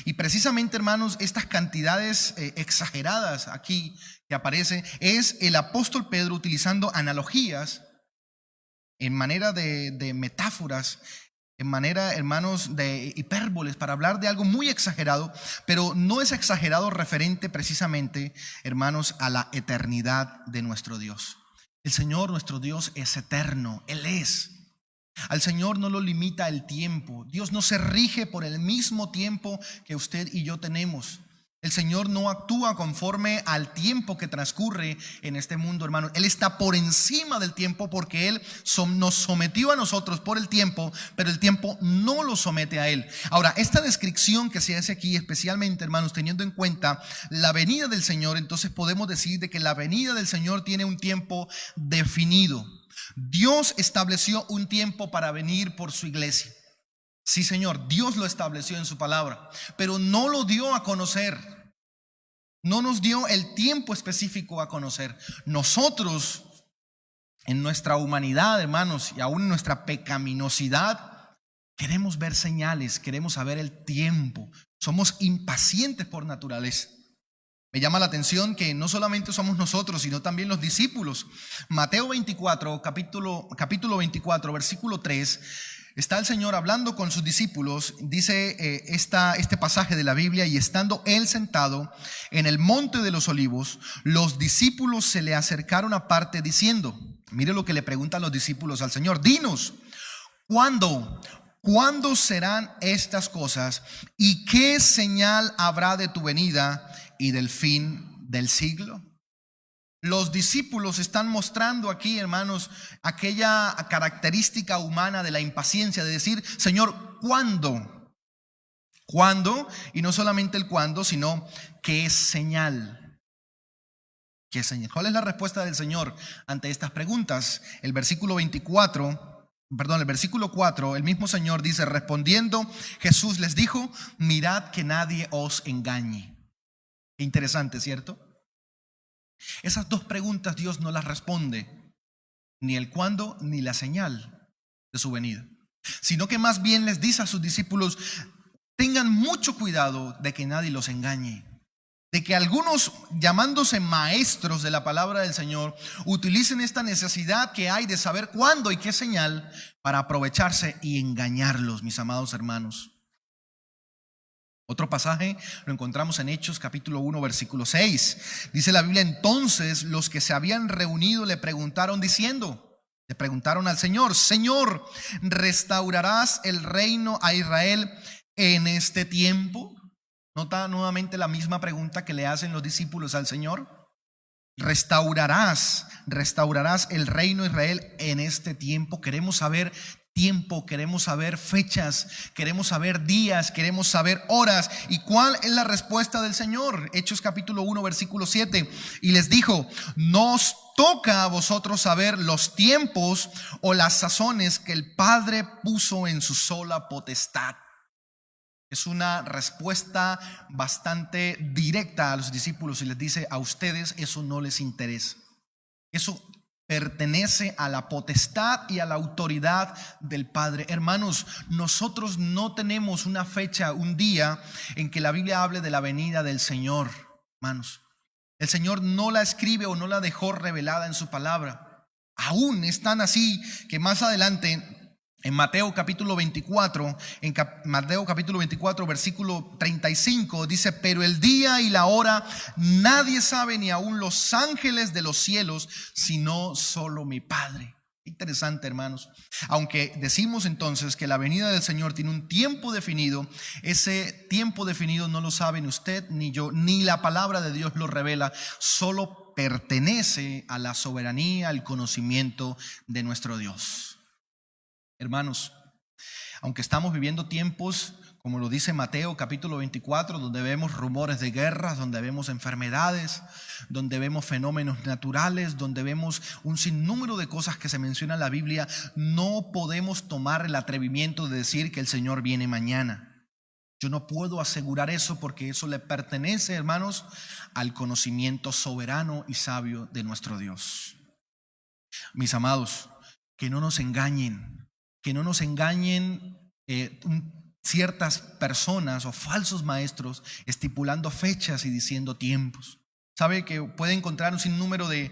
Y precisamente, hermanos, estas cantidades exageradas aquí que aparecen, es el apóstol Pedro utilizando analogías en manera de metáforas, en manera, hermanos, de hipérboles, para hablar de algo muy exagerado, pero no es exagerado referente precisamente, hermanos, a la eternidad de nuestro Dios. El Señor, nuestro Dios, es eterno, Él es. Al Señor no lo limita el tiempo. Dios no se rige por el mismo tiempo que usted y yo tenemos. El Señor no actúa conforme al tiempo que transcurre en este mundo, hermano. Él está por encima del tiempo porque Él nos sometió a nosotros por el tiempo, pero el tiempo no lo somete a Él. Ahora, esta descripción que se hace aquí, especialmente, hermanos, teniendo en cuenta la venida del Señor, entonces podemos decir de que la venida del Señor tiene un tiempo definido. Dios estableció un tiempo para venir por su iglesia. Sí, Señor, Dios lo estableció en su palabra, pero no lo dio a conocer. No nos dio el tiempo específico a conocer. Nosotros, en nuestra humanidad, hermanos, y aún en nuestra pecaminosidad, queremos ver señales, queremos saber el tiempo. Somos impacientes por naturaleza. Me llama la atención que no solamente somos nosotros, sino también los discípulos. Mateo 24, capítulo 24, versículo 3, está el Señor hablando con sus discípulos. Dice este pasaje de la Biblia: y estando Él sentado en el monte de los olivos, los discípulos se le acercaron aparte diciendo, mire lo que le preguntan los discípulos al Señor: dinos, ¿cuándo serán estas cosas? ¿Y qué señal habrá de tu venida y del fin del siglo? Los discípulos están mostrando aquí, hermanos, aquella característica humana de la impaciencia, de decir: Señor, ¿cuándo? ¿Cuándo? Y no solamente el cuándo, sino ¿qué señal? ¿Qué señal? ¿Cuál es la respuesta del Señor ante estas preguntas? El versículo 4, el mismo Señor dice: respondiendo Jesús les dijo: mirad que nadie os engañe. Interesante, ¿cierto? Esas dos preguntas Dios no las responde, ni el cuándo ni la señal de su venida, sino que más bien les dice a sus discípulos: tengan mucho cuidado de que nadie los engañe, de que algunos, llamándose maestros de la palabra del Señor, utilicen esta necesidad que hay de saber cuándo y qué señal para aprovecharse y engañarlos, mis amados hermanos. Otro pasaje lo encontramos en Hechos capítulo 1 versículo 6. Dice la Biblia: entonces los que se habían reunido le preguntaron al Señor: Señor, ¿restaurarás el reino a Israel en este tiempo? Nota nuevamente la misma pregunta que le hacen los discípulos al Señor. ¿Restaurarás el reino a Israel en este tiempo? Queremos saber tiempo, queremos saber fechas, queremos saber días, queremos saber horas. ¿Y cuál es la respuesta del Señor? Hechos capítulo 1 versículo 7. Y les dijo: nos toca a vosotros saber los tiempos o las sazones que el Padre puso en su sola potestad. Es una respuesta bastante directa a los discípulos y les dice: a ustedes eso no les interesa. Eso pertenece a la potestad y a la autoridad del Padre. Hermanos, nosotros no tenemos una fecha, un día en que la Biblia hable de la venida del Señor. Hermanos, el Señor no la escribe o no la dejó revelada en su palabra. Aún están así que más adelante en Mateo capítulo 24, versículo 35 dice: pero el día y la hora nadie sabe, ni aun los ángeles de los cielos, sino solo mi Padre. Interesante, hermanos. Aunque decimos entonces que la venida del Señor tiene un tiempo definido, ese tiempo definido no lo saben usted ni yo, ni la palabra de Dios lo revela. Solo pertenece a la soberanía, al conocimiento de nuestro Dios. Hermanos, aunque estamos viviendo tiempos, como lo dice Mateo capítulo 24, donde vemos rumores de guerras, donde vemos enfermedades, donde vemos fenómenos naturales, donde vemos un sinnúmero de cosas que se menciona en la Biblia, no podemos tomar el atrevimiento de decir que el Señor viene mañana. Yo no puedo asegurar eso, porque eso le pertenece, hermanos, al conocimiento soberano y sabio de nuestro Dios. Mis amados, que no nos engañen. que no nos engañen ciertas personas o falsos maestros estipulando fechas y diciendo tiempos. Sabe que puede encontrar un sinnúmero de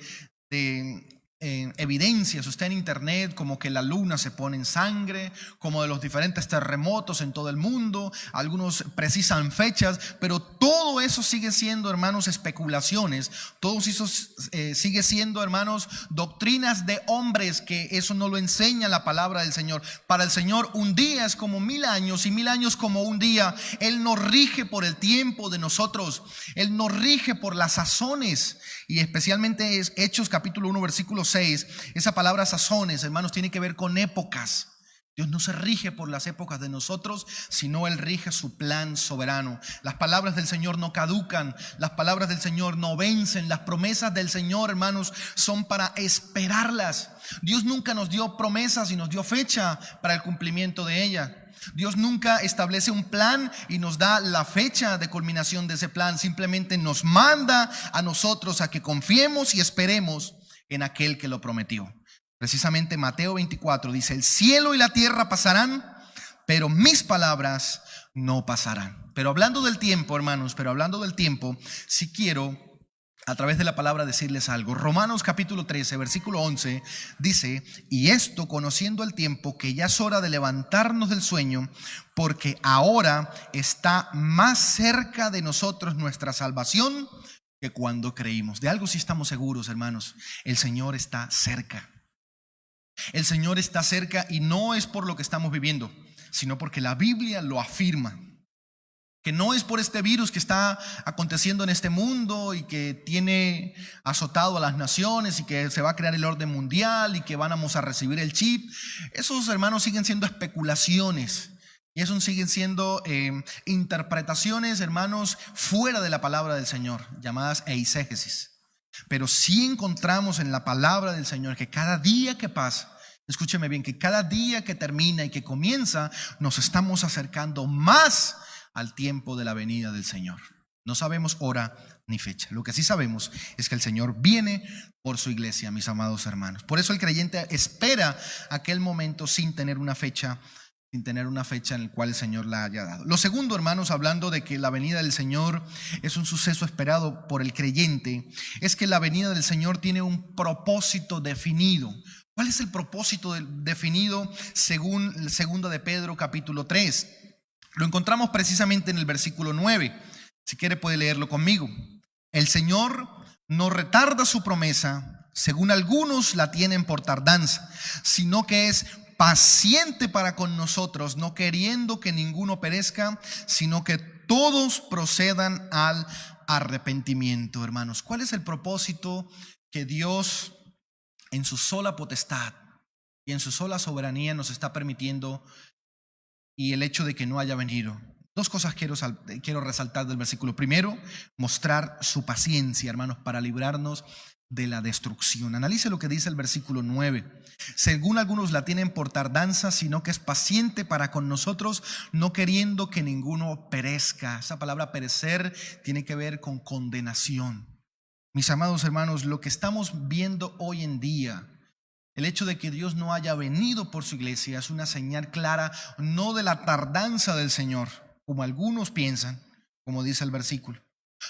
evidencias usted en internet, como que la luna se pone en sangre, como de los diferentes terremotos en todo el mundo. Algunos precisan fechas, pero todo eso sigue siendo, hermanos, especulaciones. Todo eso sigue siendo, hermanos, doctrinas de hombres, que eso no lo enseña la palabra del Señor. Para el Señor un día es como 1000 años y 1000 años como un día. Él nos rige por el tiempo de nosotros. Él nos rige por las sazones, y especialmente es Hechos capítulo 1 versículo 6. Esa palabra sazones, hermanos, tiene que ver con épocas. Dios no se rige por las épocas de nosotros, sino Él rige su plan soberano. Las palabras del Señor no caducan, las palabras del Señor no vencen. Las promesas del Señor, hermanos, son para esperarlas. Dios nunca nos dio promesas y nos dio fecha para el cumplimiento de ellas. Dios nunca establece un plan y nos da la fecha de culminación de ese plan. Simplemente nos manda a nosotros a que confiemos y esperemos en aquel que lo prometió. Precisamente Mateo 24 dice: el cielo y la tierra pasarán, pero mis palabras no pasarán. Pero hablando del tiempo, hermanos, si quiero a través de la palabra decirles algo. Romanos capítulo 13 versículo 11 dice: y esto conociendo el tiempo, que ya es hora de levantarnos del sueño, porque ahora está más cerca de nosotros nuestra salvación que cuando creímos. De algo sí estamos seguros, hermanos: el Señor está cerca. El Señor está cerca, y no es por lo que estamos viviendo, sino porque la Biblia lo afirma. Que no es por este virus que está aconteciendo en este mundo y que tiene azotado a las naciones y que se va a crear el orden mundial y que vamos a recibir el chip. Esos, hermanos, siguen siendo especulaciones. Y esos siguen siendo interpretaciones, hermanos, fuera de la palabra del Señor, llamadas eisegesis. Pero sí encontramos en la palabra del Señor que cada día que pasa, escúcheme bien, que cada día que termina y que comienza, nos estamos acercando más al tiempo de la venida del Señor. No sabemos hora ni fecha. Lo que sí sabemos es que el Señor viene por su iglesia, mis amados hermanos. Por eso el creyente espera aquel momento sin tener una fecha en la cual el Señor la haya dado. Lo segundo, hermanos, hablando de que la venida del Señor es un suceso esperado por el creyente, es que la venida del Señor tiene un propósito definido. ¿Cuál es el propósito definido según 2 de Pedro capítulo 3? Lo encontramos precisamente en el versículo 9. Si quiere puede leerlo conmigo. El Señor no retarda su promesa, según algunos la tienen por tardanza, sino que es paciente para con nosotros, no queriendo que ninguno perezca, sino que todos procedan al arrepentimiento. Hermanos, ¿cuál es el propósito que Dios en su sola potestad y en su sola soberanía nos está permitiendo, y el hecho de que no haya venido? Dos cosas quiero resaltar del versículo. Primero, mostrar su paciencia, hermanos, para librarnos de la destrucción. Analice lo que dice el versículo 9. Según algunos la tienen por tardanza, sino que es paciente para con nosotros, no queriendo que ninguno perezca. Esa palabra perecer tiene que ver con condenación. Mis amados hermanos, lo que estamos viendo hoy en día, el hecho de que Dios no haya venido por su iglesia, es una señal clara, no de la tardanza del Señor, como algunos piensan, como dice el versículo.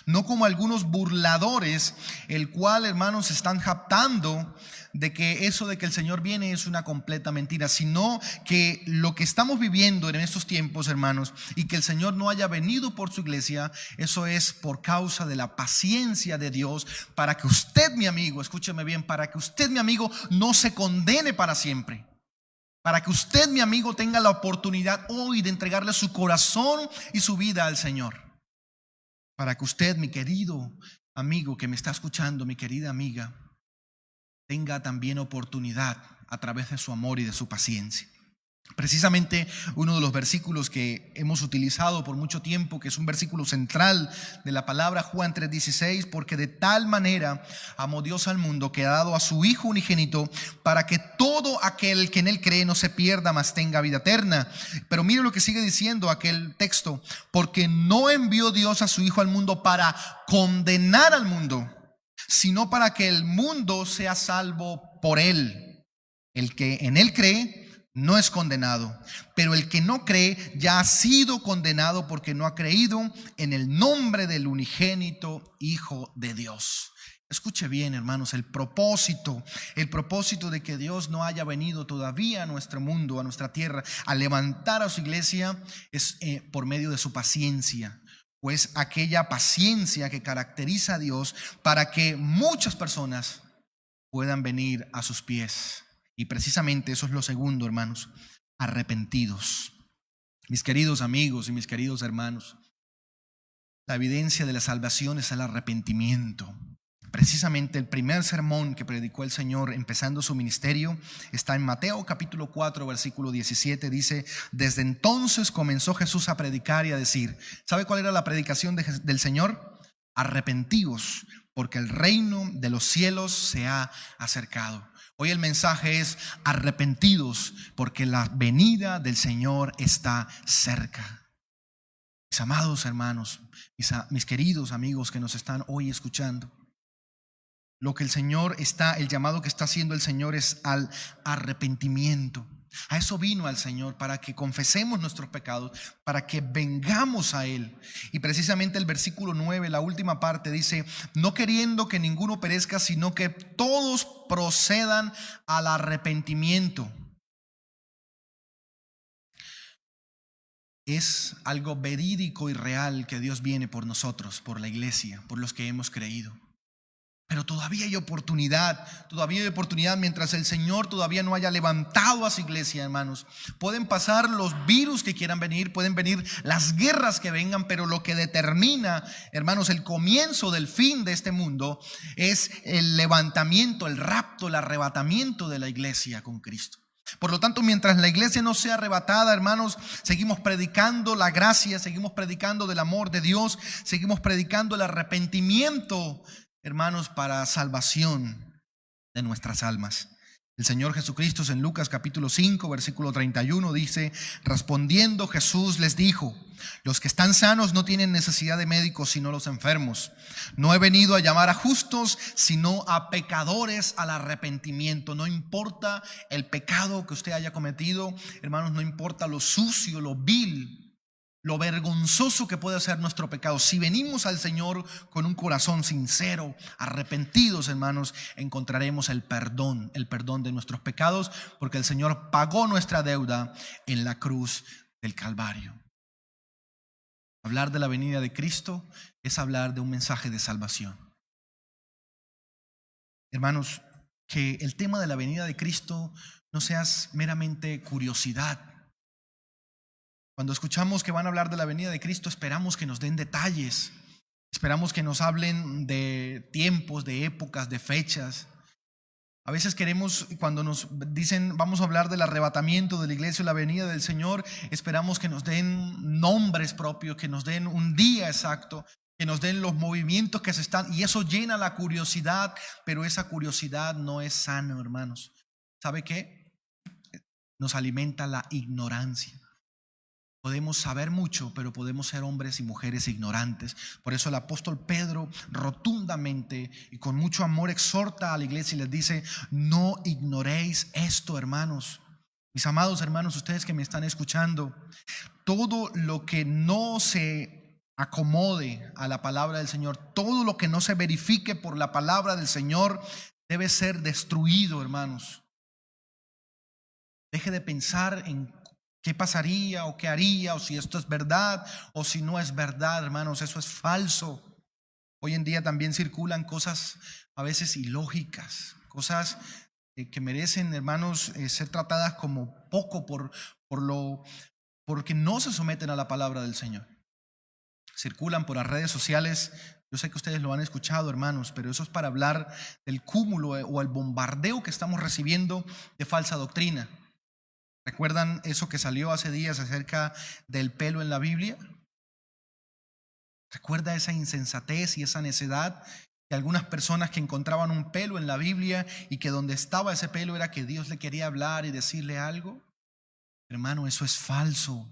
No como algunos burladores, el cual, hermanos, están jactando de que eso de que el Señor viene es una completa mentira, sino que lo que estamos viviendo en estos tiempos, hermanos, y que el Señor no haya venido por su iglesia, eso es por causa de la paciencia de Dios, para que usted, mi amigo, escúcheme bien, para que usted, mi amigo, no se condene para siempre. Para que usted, mi amigo, tenga la oportunidad hoy de entregarle su corazón y su vida al Señor. Para que usted, mi querido amigo que me está escuchando, mi querida amiga, tenga también oportunidad a través de su amor y de su paciencia. Precisamente uno de los versículos que hemos utilizado por mucho tiempo, que es un versículo central de la palabra, Juan 3:16, porque de tal manera amó Dios al mundo que ha dado a su Hijo unigénito, para que todo aquel que en él cree no se pierda, mas tenga vida eterna. Pero mire lo que sigue diciendo aquel texto: porque no envió Dios a su Hijo al mundo para condenar al mundo, sino para que el mundo sea salvo por él. El que en él cree no es condenado, pero el que no cree ya ha sido condenado porque no ha creído en el nombre del unigénito Hijo de Dios. Escuche bien, hermanos, el propósito de que Dios no haya venido todavía a nuestro mundo, a nuestra tierra, a levantar a su iglesia es por medio de su paciencia. Pues aquella paciencia que caracteriza a Dios para que muchas personas puedan venir a sus pies. Y precisamente eso es lo segundo, hermanos, arrepentidos. Mis queridos amigos y mis queridos hermanos, la evidencia de la salvación es el arrepentimiento. Precisamente el primer sermón que predicó el Señor empezando su ministerio está en Mateo capítulo 4 versículo 17. Dice: desde entonces comenzó Jesús a predicar y a decir. ¿Sabe cuál era la predicación del Señor? Arrepentíos, porque el reino de los cielos se ha acercado. Hoy el mensaje es: arrepentidos, porque la venida del Señor está cerca. Mis amados hermanos, mis queridos amigos que nos están hoy escuchando, el llamado que está haciendo el Señor es al arrepentimiento. A eso vino al Señor, para que confesemos nuestros pecados, para que vengamos a Él. Y precisamente el versículo 9, la última parte, dice: no queriendo que ninguno perezca, sino que todos procedan al arrepentimiento. Es algo verídico y real que Dios viene por nosotros, por la iglesia, por los que hemos creído. Pero todavía hay oportunidad mientras el Señor todavía no haya levantado a su iglesia, hermanos. Pueden pasar los virus que quieran venir, pueden venir las guerras que vengan, pero lo que determina, hermanos, el comienzo del fin de este mundo es el levantamiento, el rapto, el arrebatamiento de la iglesia con Cristo. Por lo tanto, mientras la iglesia no sea arrebatada, hermanos, seguimos predicando la gracia, seguimos predicando del amor de Dios, seguimos predicando el arrepentimiento, hermanos, para salvación de nuestras almas. El Señor Jesucristo en Lucas capítulo 5 versículo 31 dice: respondiendo Jesús les dijo: los que están sanos no tienen necesidad de médicos sino los enfermos. No he venido a llamar a justos sino a pecadores al arrepentimiento. No importa el pecado que usted haya cometido, hermanos, no importa lo sucio, lo vil, lo vergonzoso que puede ser nuestro pecado. Si venimos al Señor con un corazón sincero, arrepentidos, hermanos, encontraremos el perdón de nuestros pecados, porque el Señor pagó nuestra deuda en la cruz del Calvario. Hablar de la venida de Cristo es hablar de un mensaje de salvación. Hermanos, que el tema de la venida de Cristo no sea meramente curiosidad. Cuando escuchamos que van a hablar de la venida de Cristo, esperamos que nos den detalles, esperamos que nos hablen de tiempos, de épocas, de fechas. A veces queremos, cuando nos dicen vamos a hablar del arrebatamiento de la iglesia o la venida del Señor, esperamos que nos den nombres propios, que nos den un día exacto, que nos den los movimientos que se están, y eso llena la curiosidad, pero esa curiosidad no es sana, hermanos. ¿Sabe qué? Nos alimenta la ignorancia. Podemos saber mucho, pero podemos ser hombres y mujeres ignorantes. Por eso el apóstol Pedro rotundamente y con mucho amor exhorta a la iglesia y les dice: no ignoréis esto, hermanos. Mis amados hermanos, ustedes que me están escuchando, todo lo que no se acomode a la palabra del Señor, todo lo que no se verifique por la palabra del Señor debe ser destruido, hermanos. Deje de pensar en qué pasaría o qué haría, o si esto es verdad o si no es verdad, hermanos. Eso es falso. Hoy en día también circulan cosas a veces ilógicas, cosas que merecen, hermanos, ser tratadas como poco porque no se someten a la palabra del Señor. Circulan por las redes sociales. Yo sé que ustedes lo han escuchado, hermanos, pero eso es para hablar del cúmulo o el bombardeo que estamos recibiendo de falsa doctrina. ¿Recuerdan eso que salió hace días acerca del pelo en la Biblia? ¿Recuerda esa insensatez y esa necedad de algunas personas que encontraban un pelo en la Biblia y que donde estaba ese pelo era que Dios le quería hablar y decirle algo? Hermano, eso es falso.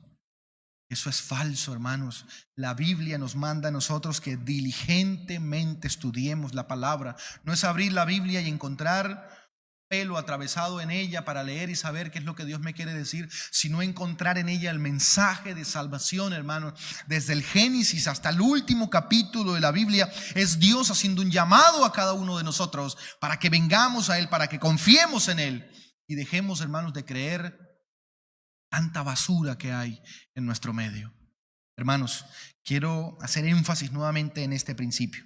Eso es falso, hermanos. La Biblia nos manda a nosotros que diligentemente estudiemos la palabra. No es abrir la Biblia y encontrar pelo atravesado en ella para leer y saber qué es lo que Dios me quiere decir, sino encontrar en ella el mensaje de salvación, hermanos. Desde el Génesis hasta el último capítulo de la Biblia es Dios haciendo un llamado a cada uno de nosotros para que vengamos a Él, para que confiemos en Él y dejemos, hermanos, de creer tanta basura que hay en nuestro medio. Hermanos, quiero hacer énfasis nuevamente en este principio.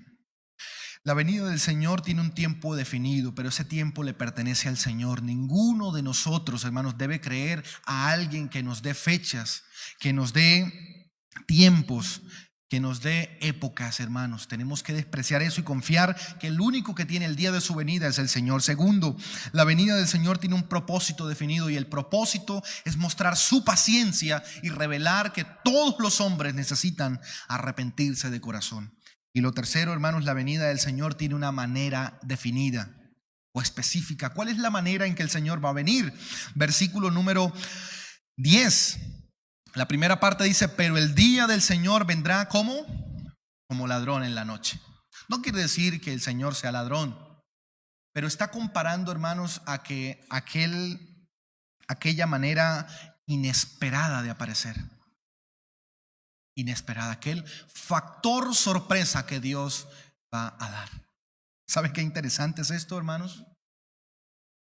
La venida del Señor tiene un tiempo definido, pero ese tiempo le pertenece al Señor. Ninguno de nosotros, hermanos, debe creer a alguien que nos dé fechas, que nos dé tiempos, que nos dé épocas, hermanos. Tenemos que despreciar eso y confiar que el único que tiene el día de su venida es el Señor. Segundo, la venida del Señor tiene un propósito definido y el propósito es mostrar su paciencia y revelar que todos los hombres necesitan arrepentirse de corazón. Y lo tercero, hermanos, la venida del Señor tiene una manera definida o específica. ¿Cuál es la manera en que el Señor va a venir? Versículo número 10. La primera parte dice, pero el día del Señor vendrá ¿cómo? Como ladrón en la noche. No quiere decir que el Señor sea ladrón, pero está comparando, hermanos, a que aquella manera inesperada de aparecer. Inesperada, aquel factor sorpresa que Dios va a dar. ¿Saben qué interesante es esto, hermanos?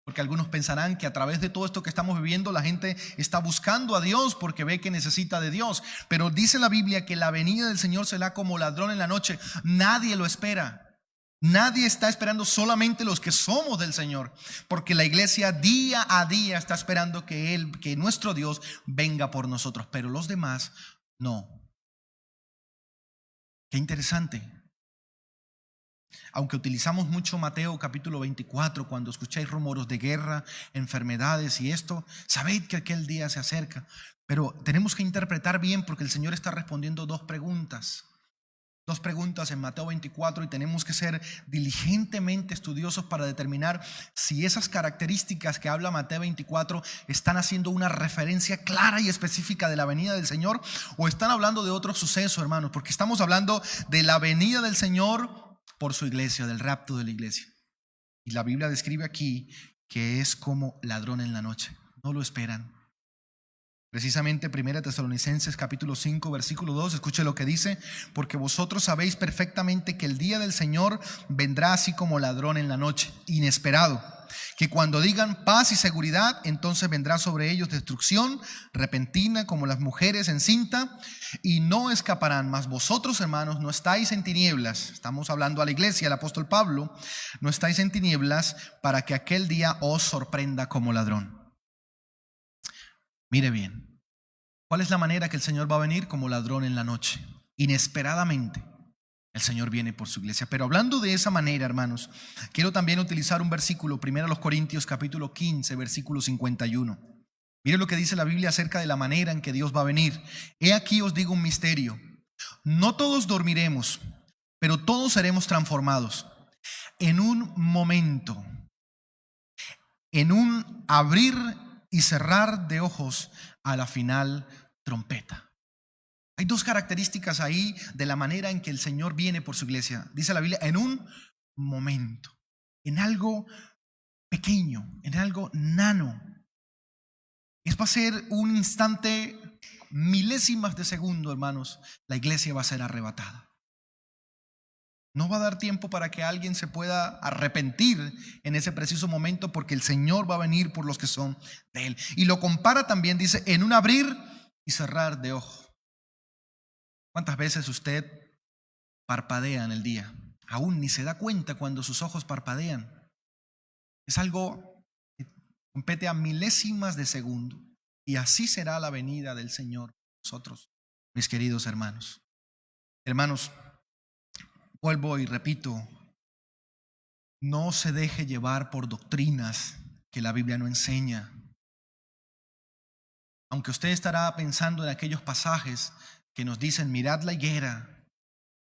Porque algunos pensarán que a través de todo esto que estamos viviendo la gente está buscando a Dios porque ve que necesita de Dios. Pero dice la Biblia que la venida del Señor será como ladrón en la noche. Nadie lo espera. Nadie está esperando, solamente los que somos del Señor. Porque la iglesia día a día está esperando que nuestro Dios venga por nosotros. Pero los demás no. Qué interesante. Aunque utilizamos mucho Mateo capítulo 24, cuando escucháis rumores de guerra, enfermedades y esto, sabed que aquel día se acerca. Pero tenemos que interpretar bien porque el Señor está respondiendo dos preguntas en Mateo 24 y tenemos que ser diligentemente estudiosos para determinar si esas características que habla Mateo 24 están haciendo una referencia clara y específica de la venida del Señor o están hablando de otro suceso, hermanos, porque estamos hablando de la venida del Señor por su iglesia, del rapto de la iglesia. Y la Biblia describe aquí que es como ladrón en la noche, no lo esperan. Precisamente 1 Tesalonicenses capítulo 5 versículo 2, escuche lo que dice, porque vosotros sabéis perfectamente que el día del Señor vendrá así como ladrón en la noche, inesperado, que cuando digan paz y seguridad, entonces vendrá sobre ellos destrucción repentina como las mujeres encinta y no escaparán. Mas vosotros, hermanos, no estáis en tinieblas, estamos hablando a la iglesia, el apóstol Pablo, no estáis en tinieblas para que aquel día os sorprenda como ladrón. Mire bien, ¿cuál es la manera que el Señor va a venir? Como ladrón en la noche. Inesperadamente el Señor viene por su iglesia. Pero hablando de esa manera, hermanos, quiero también utilizar un versículo, 1 Corintios capítulo 15, versículo 51. Mire lo que dice la Biblia acerca de la manera en que Dios va a venir. He aquí os digo un misterio. No todos dormiremos, pero todos seremos transformados. En un momento, en un abrir y cerrar de ojos a la final trompeta. Hay dos características ahí de la manera en que el Señor viene por su iglesia. Dice la Biblia, en un momento, en algo pequeño, en algo nano. Va a ser un instante, milésimas de segundo, hermanos, la iglesia va a ser arrebatada. No va a dar tiempo para que alguien se pueda arrepentir en ese preciso momento porque el Señor va a venir por los que son de Él. Y lo compara también, dice, en un abrir y cerrar de ojo. ¿Cuántas veces usted parpadea en el día? Aún ni se da cuenta cuando sus ojos parpadean. Es algo que compete a milésimas de segundo. Y así será la venida del Señor nosotros, mis queridos hermanos. Hermanos, vuelvo y repito, no se deje llevar por doctrinas que la Biblia no enseña. Aunque usted estará pensando en aquellos pasajes que nos dicen, mirad la higuera,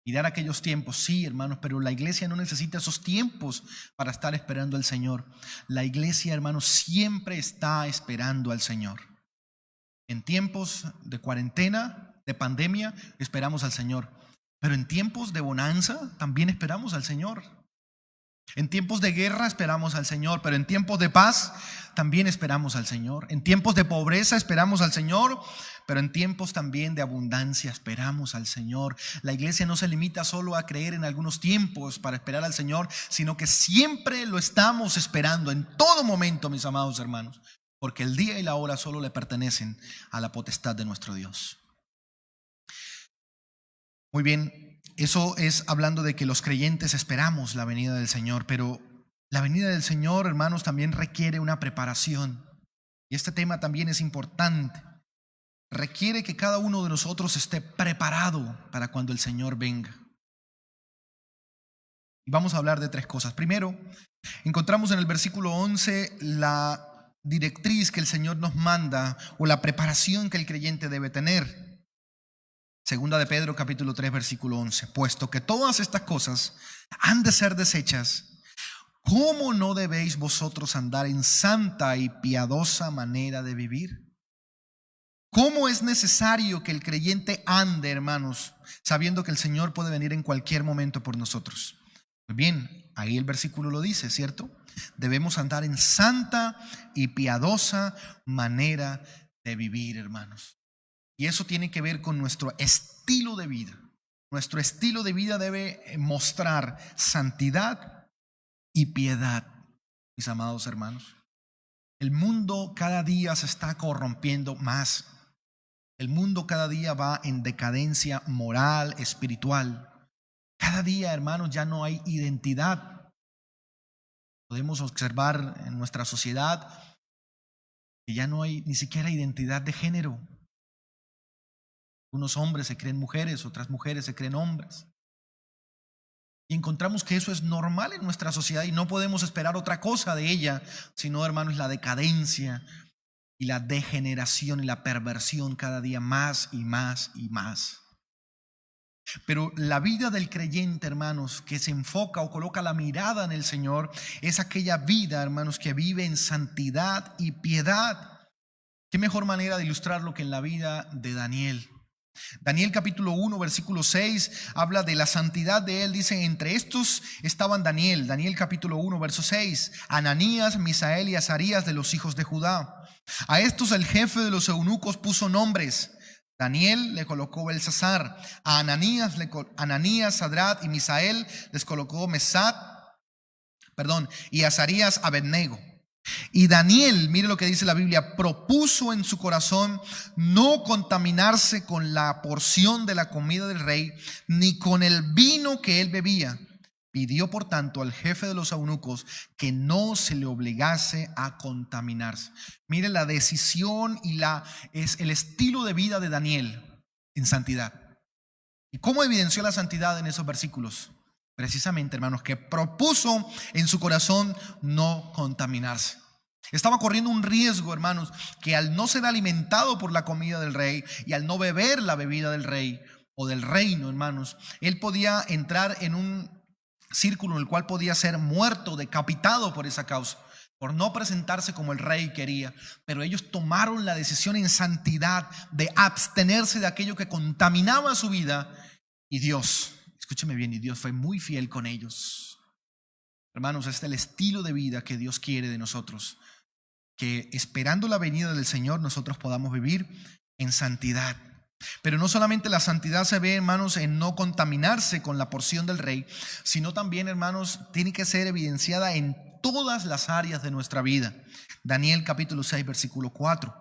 mirad aquellos tiempos. Sí, hermanos, pero la iglesia no necesita esos tiempos para estar esperando al Señor. La iglesia, hermanos, siempre está esperando al Señor. En tiempos de cuarentena, de pandemia, esperamos al Señor. Pero en tiempos de bonanza también esperamos al Señor. En tiempos de guerra esperamos al Señor, pero en tiempos de paz también esperamos al Señor. En tiempos de pobreza esperamos al Señor, pero en tiempos también de abundancia esperamos al Señor. La iglesia no se limita solo a creer en algunos tiempos para esperar al Señor, sino que siempre lo estamos esperando en todo momento, mis amados hermanos, porque el día y la hora solo le pertenecen a la potestad de nuestro Dios. Muy bien. Eso es hablando de que los creyentes esperamos la venida del Señor, pero la venida del Señor, hermanos, también requiere una preparación. Y este tema también es importante. Requiere que cada uno de nosotros esté preparado para cuando el Señor venga. Y vamos a hablar de tres cosas. Primero, encontramos en el versículo 11 la directriz que el Señor nos manda o la preparación que el creyente debe tener. Segunda de Pedro capítulo 3 versículo 11. Puesto que todas estas cosas han de ser deshechas, ¿cómo no debéis vosotros andar en santa y piadosa manera de vivir? ¿Cómo es necesario que el creyente ande, hermanos, sabiendo que el Señor puede venir en cualquier momento por nosotros? Pues bien, ahí el versículo lo dice, ¿cierto? Debemos andar en santa y piadosa manera de vivir, hermanos. Y eso tiene que ver con nuestro estilo de vida. Nuestro estilo de vida debe mostrar santidad y piedad, mis amados hermanos. El mundo cada día se está corrompiendo más. El mundo cada día va en decadencia moral, espiritual. Cada día, hermanos, ya no hay identidad. Podemos observar en nuestra sociedad que ya no hay ni siquiera identidad de género. Unos hombres se creen mujeres, otras mujeres se creen hombres. Y encontramos que eso es normal en nuestra sociedad y no podemos esperar otra cosa de ella, sino, hermanos, la decadencia y la degeneración y la perversión cada día más y más y más. Pero la vida del creyente, hermanos, que se enfoca o coloca la mirada en el Señor, es aquella vida, hermanos, que vive en santidad y piedad. ¿Qué mejor manera de ilustrarlo que en la vida de Daniel? Daniel capítulo 1 versículo 6 habla de la santidad de él. Dice: entre estos estaban Daniel capítulo 1 verso 6, Ananías, Misael y Azarías de los hijos de Judá. A estos el jefe de los eunucos puso nombres. Daniel le colocó Belsasar, a Ananías, Sadrat y Misael les colocó Mesat, y Azarías Abednego. Y Daniel, mire lo que dice la Biblia, propuso en su corazón no contaminarse con la porción de la comida del rey, ni con el vino que él bebía. Pidió por tanto al jefe de los eunucos que no se le obligase a contaminarse. Mire la decisión y es el estilo de vida de Daniel en santidad. ¿Y cómo evidenció la santidad en esos versículos? Precisamente, hermanos, que propuso en su corazón no contaminarse. Estaba corriendo un riesgo, hermanos, que al no ser alimentado por la comida del rey y al no beber la bebida del rey o del reino, hermanos, él podía entrar en un círculo en el cual podía ser muerto, decapitado por esa causa, por no presentarse como el rey quería. Pero ellos tomaron la decisión en santidad de abstenerse de aquello que contaminaba su vida, y Dios, escúcheme bien, y Dios fue muy fiel con ellos. Hermanos, este es el estilo de vida que Dios quiere de nosotros, que esperando la venida del Señor nosotros podamos vivir en santidad. Pero no solamente la santidad se ve, hermanos, en no contaminarse con la porción del rey, sino también, hermanos, tiene que ser evidenciada en todas las áreas de nuestra vida. Daniel capítulo 6 versículo 4.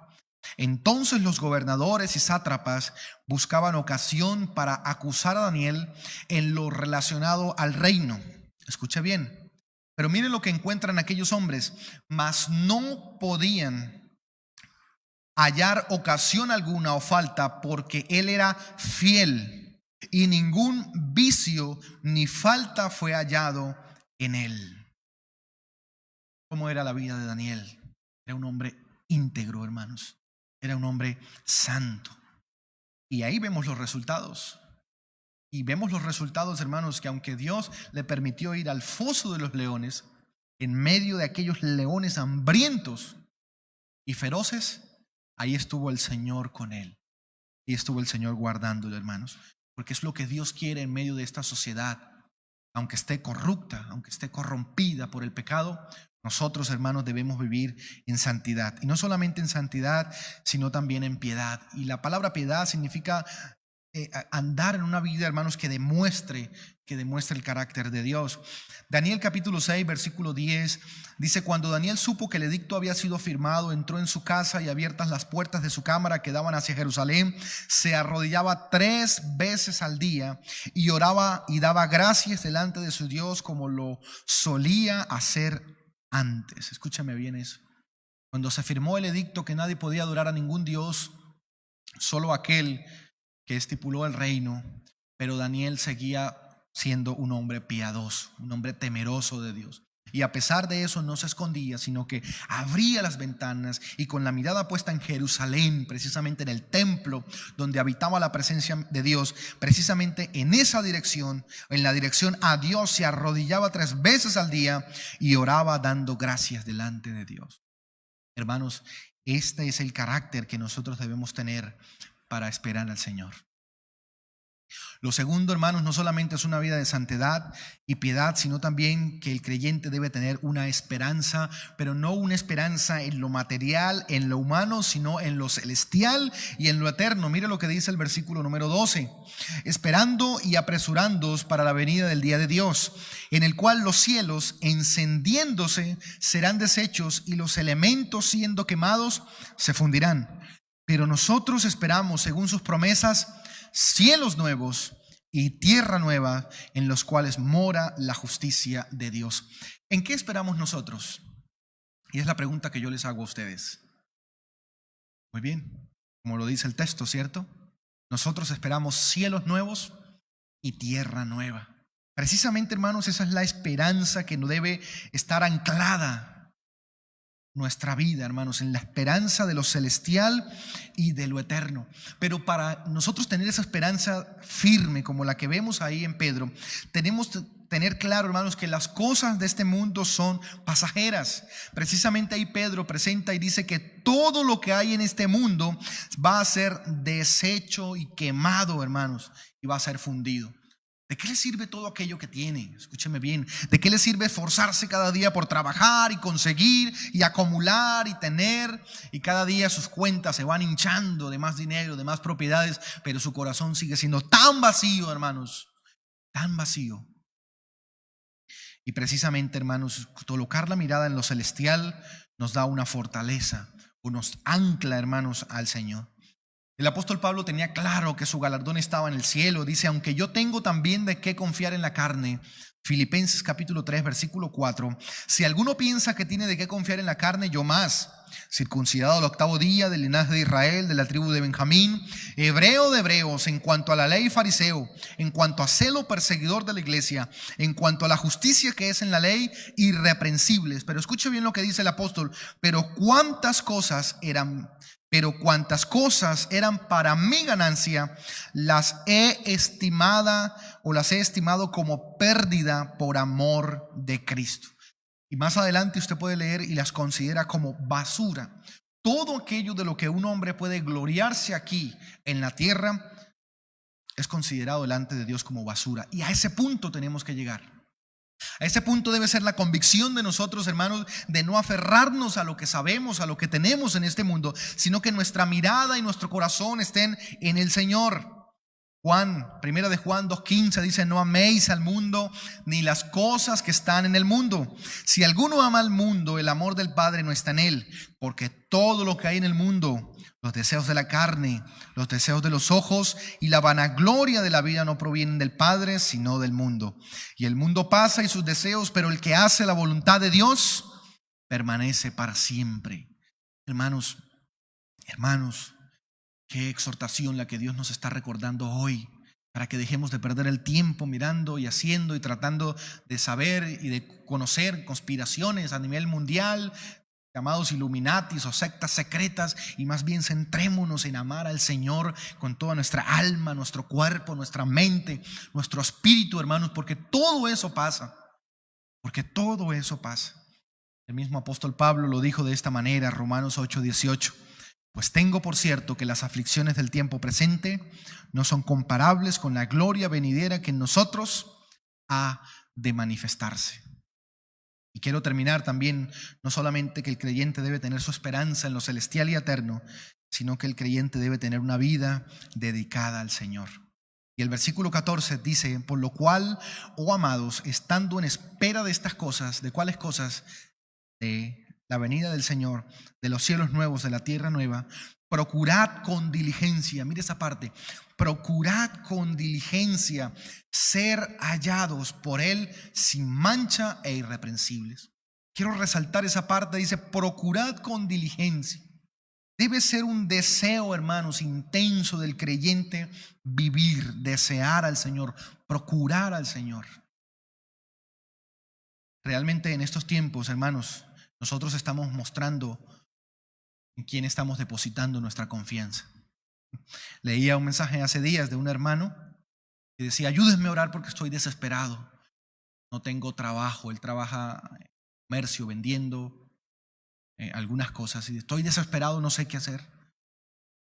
Entonces los gobernadores y sátrapas buscaban ocasión para acusar a Daniel en lo relacionado al reino. Escuche bien, pero miren lo que encuentran aquellos hombres: mas no podían hallar ocasión alguna o falta, porque él era fiel y ningún vicio ni falta fue hallado en él. ¿Cómo era la vida de Daniel? Era un hombre íntegro, hermanos. Era un hombre santo. Y ahí vemos los resultados. Y vemos los resultados, hermanos, que aunque Dios le permitió ir al foso de los leones, en medio de aquellos leones hambrientos y feroces, ahí estuvo el Señor con él. Y estuvo el Señor guardándolo, hermanos. Porque es lo que Dios quiere en medio de esta sociedad. aunque esté corrupta, aunque esté corrompida por el pecado, nosotros, hermanos, debemos vivir en santidad. Y no solamente en santidad, sino también en piedad. Y la palabra piedad significa andar en una vida, hermanos, que demuestre el carácter de Dios. Daniel capítulo 6, versículo 10 dice: cuando Daniel supo que el edicto había sido firmado, entró en su casa y abiertas las puertas de su cámara que daban hacia Jerusalén, se arrodillaba 3 veces al día y oraba y daba gracias delante de su Dios como lo solía hacer antes. Escúchame bien eso. Cuando se firmó el edicto que nadie podía adorar a ningún Dios, solo aquel que estipuló el reino, pero Daniel seguía siendo un hombre piadoso, un hombre temeroso de Dios. Y a pesar de eso no se escondía, sino que abría las ventanas y con la mirada puesta en Jerusalén, precisamente en el templo donde habitaba la presencia de Dios, precisamente en esa dirección, en la dirección a Dios, se arrodillaba 3 veces al día y oraba dando gracias delante de Dios. Hermanos, este es el carácter que nosotros debemos tener para esperar al Señor. Lo segundo, hermanos, no solamente es una vida de santidad y piedad, sino también que el creyente debe tener una esperanza, pero no una esperanza en lo material, en lo humano, sino en lo celestial y en lo eterno. Mire lo que dice el versículo número 12: esperando y apresurándoos para la venida del día de Dios, en el cual los cielos encendiéndose serán deshechos y los elementos siendo quemados se fundirán. Pero nosotros esperamos, según sus promesas, cielos nuevos y tierra nueva en los cuales mora la justicia de Dios. ¿En qué esperamos nosotros? Y es la pregunta que yo les hago a ustedes. Muy bien, como lo dice el texto, ¿cierto? Nosotros esperamos cielos nuevos y tierra nueva. Precisamente, hermanos, esa es la esperanza que no debe estar anclada nuestra vida, hermanos, en la esperanza de lo celestial y de lo eterno. Pero para nosotros tener esa esperanza firme como la que vemos ahí en Pedro, tenemos que tener claro, hermanos, que las cosas de este mundo son pasajeras. Precisamente ahí Pedro presenta y dice que todo lo que hay en este mundo va a ser deshecho y quemado, hermanos, y va a ser fundido. ¿De qué le sirve todo aquello que tiene? Escúcheme bien. ¿De qué le sirve esforzarse cada día por trabajar y conseguir y acumular y tener? Y cada día sus cuentas se van hinchando de más dinero, de más propiedades, pero su corazón sigue siendo tan vacío, hermanos, tan vacío. Y precisamente, hermanos, colocar la mirada en lo celestial nos da una fortaleza o nos ancla, hermanos, al Señor. El apóstol Pablo tenía claro que su galardón estaba en el cielo. Dice: aunque yo tengo también de qué confiar en la carne. Filipenses capítulo 3, versículo 4. Si alguno piensa que tiene de qué confiar en la carne, yo más. Circuncidado al 8º día, del linaje de Israel, de la tribu de Benjamín, hebreo de hebreos, en cuanto a la ley fariseo, en cuanto a celo perseguidor de la iglesia, en cuanto a la justicia que es en la ley, irreprensibles. Pero escuche bien lo que dice el apóstol: pero cuántas cosas eran para mi ganancia, las he estimado como pérdida por amor de Cristo. Y más adelante usted puede leer y las considera como basura. Todo aquello de lo que un hombre puede gloriarse aquí en la tierra es considerado delante de Dios como basura. Y a ese punto tenemos que llegar. A ese punto debe ser la convicción de nosotros, hermanos, de no aferrarnos a lo que sabemos, a lo que tenemos en este mundo, sino que nuestra mirada y nuestro corazón estén en el Señor. Primera de Juan 2:15 dice: no améis al mundo ni las cosas que están en el mundo. Si alguno ama al mundo, el amor del Padre no está en él, porque todo lo que hay en el mundo, los deseos de la carne, los deseos de los ojos y la vanagloria de la vida no provienen del Padre, sino del mundo. Y el mundo pasa y sus deseos, pero el que hace la voluntad de Dios permanece para siempre. Hermanos, qué exhortación la que Dios nos está recordando hoy, para que dejemos de perder el tiempo mirando y haciendo y tratando de saber y de conocer conspiraciones a nivel mundial, llamados Illuminatis o sectas secretas, y más bien centrémonos en amar al Señor con toda nuestra alma, nuestro cuerpo, nuestra mente, nuestro espíritu, hermanos, porque todo eso pasa. El mismo apóstol Pablo lo dijo de esta manera, Romanos 8:18. Pues tengo por cierto que las aflicciones del tiempo presente no son comparables con la gloria venidera que en nosotros ha de manifestarse. Y quiero terminar también, no solamente que el creyente debe tener su esperanza en lo celestial y eterno, sino que el creyente debe tener una vida dedicada al Señor. Y el versículo 14 dice: por lo cual, oh amados, estando en espera de estas cosas, ¿de cuáles cosas? De la venida del Señor, de los cielos nuevos, de la tierra nueva, procurad con diligencia, mire esa parte, procurad con diligencia ser hallados por Él sin mancha e irreprensibles. Quiero resaltar esa parte, dice procurad con diligencia. Debe ser un deseo, hermanos, intenso del creyente vivir, desear al Señor, procurar al Señor. Realmente en estos tiempos, hermanos, nosotros estamos mostrando en quién estamos depositando nuestra confianza. Leía un mensaje hace días de un hermano que decía: ayúdenme a orar porque estoy desesperado. No tengo trabajo. Él trabaja en comercio, vendiendo algunas cosas, y estoy desesperado, no sé qué hacer.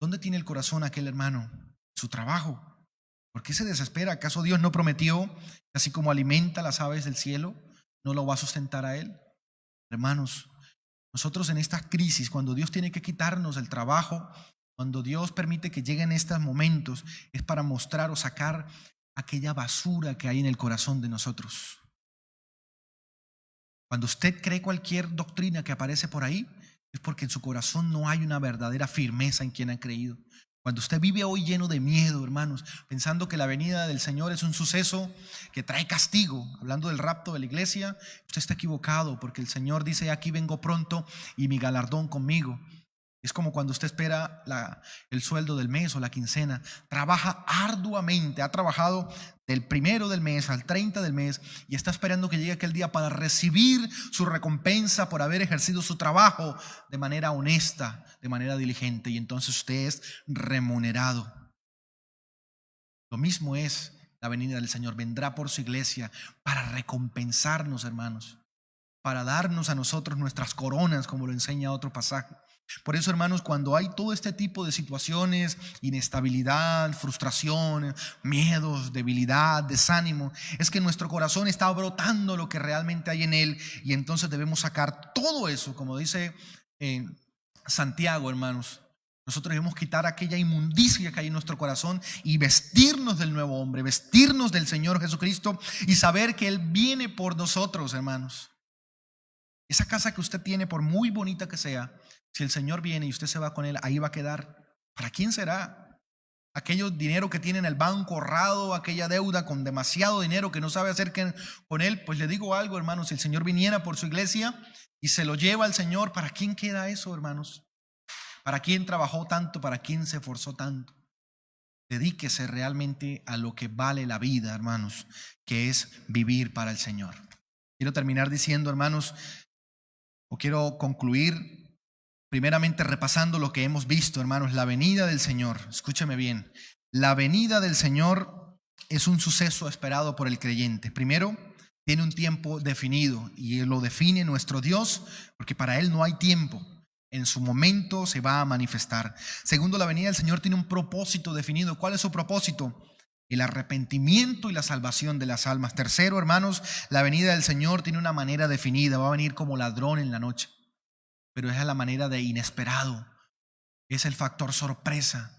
¿Dónde tiene el corazón aquel hermano? Su trabajo. ¿Por qué se desespera? ¿Acaso Dios no prometió que así como alimenta las aves del cielo, no lo va a sustentar a Él? Hermanos, nosotros en estas crisis, cuando Dios tiene que quitarnos el trabajo, cuando Dios permite que lleguen estos momentos, es para mostrar o sacar aquella basura que hay en el corazón de nosotros. Cuando usted cree cualquier doctrina que aparece por ahí, es porque en su corazón no hay una verdadera firmeza en quien ha creído. Cuando usted vive hoy lleno de miedo, hermanos, pensando que la venida del Señor es un suceso que trae castigo, hablando del rapto de la iglesia, usted está equivocado, porque el Señor dice: aquí vengo pronto y mi galardón conmigo. Es como cuando usted espera el sueldo del mes o la quincena. Trabaja arduamente, ha trabajado del 1 del mes al 30 del mes y está esperando que llegue aquel día para recibir su recompensa por haber ejercido su trabajo de manera honesta, de manera diligente, y entonces usted es remunerado. Lo mismo es la venida del Señor. Vendrá por su iglesia para recompensarnos, hermanos, para darnos a nosotros nuestras coronas, como lo enseña otro pasaje. Por eso, hermanos, cuando hay todo este tipo de situaciones, inestabilidad, frustración, miedos, debilidad, desánimo, es que nuestro corazón está brotando lo que realmente hay en él, y entonces debemos sacar todo eso, como dice Santiago, hermanos. Nosotros debemos quitar aquella inmundicia que hay en nuestro corazón y vestirnos del nuevo hombre, vestirnos del Señor Jesucristo y saber que Él viene por nosotros, hermanos. Esa casa que usted tiene, por muy bonita que sea, si el Señor viene y usted se va con Él, ahí va a quedar. ¿Para quién será? Aquello dinero que tiene en el banco ahorrado, aquella deuda con demasiado dinero que no sabe hacer con él. Pues le digo algo, hermanos: si el Señor viniera por su iglesia y se lo lleva al Señor, ¿para quién queda eso, hermanos? ¿Para quién trabajó tanto? ¿Para quién se esforzó tanto? Dedíquese realmente a lo que vale la vida, hermanos, que es vivir para el Señor. Quiero terminar diciendo, hermanos, o quiero concluir primeramente repasando lo que hemos visto, hermanos. La venida del Señor, escúcheme bien, la venida del Señor es un suceso esperado por el creyente. Primero, tiene un tiempo definido, y lo define nuestro Dios, porque para Él no hay tiempo. En su momento se va a manifestar. Segundo, la venida del Señor tiene un propósito definido. ¿Cuál es su propósito? El arrepentimiento y la salvación de las almas. Tercero, hermanos, la venida del Señor tiene una manera definida. Va a venir como ladrón en la noche, pero es a la manera de inesperado. Es el factor sorpresa,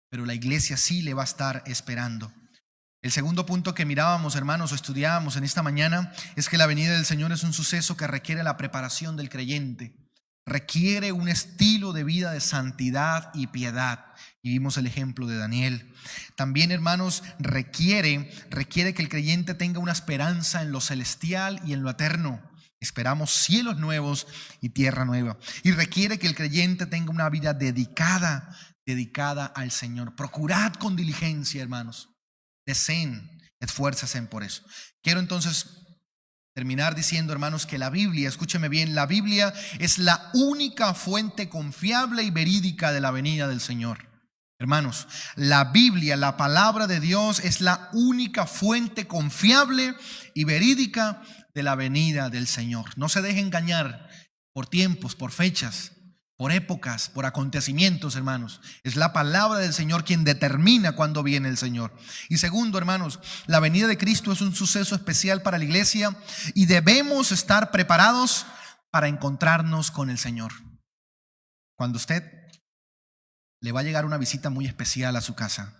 pero la iglesia sí le va a estar esperando. El segundo punto que mirábamos, hermanos, o estudiábamos en esta mañana, es que la venida del Señor es un suceso que requiere la preparación del creyente. Requiere un estilo de vida de santidad y piedad. Y vimos el ejemplo de Daniel. También, hermanos, requiere que el creyente tenga una esperanza en lo celestial y en lo eterno. Esperamos cielos nuevos y tierra nueva. Y requiere que el creyente tenga una vida dedicada al Señor. Procurad con diligencia, hermanos. Deseen, esfuércense por eso. Quiero entonces terminar diciendo, hermanos, que la Biblia, escúcheme bien, la Biblia es la única fuente confiable y verídica de la venida del Señor. Hermanos, la Biblia, la palabra de Dios, es la única fuente confiable y verídica de la venida del Señor. No se deje engañar por tiempos, por fechas, por épocas, por acontecimientos, hermanos. Es la palabra del Señor quien determina cuándo viene el Señor. Y segundo, hermanos, la venida de Cristo es un suceso especial para la iglesia y debemos estar preparados para encontrarnos con el Señor. Cuando usted le va a llegar una visita muy especial a su casa,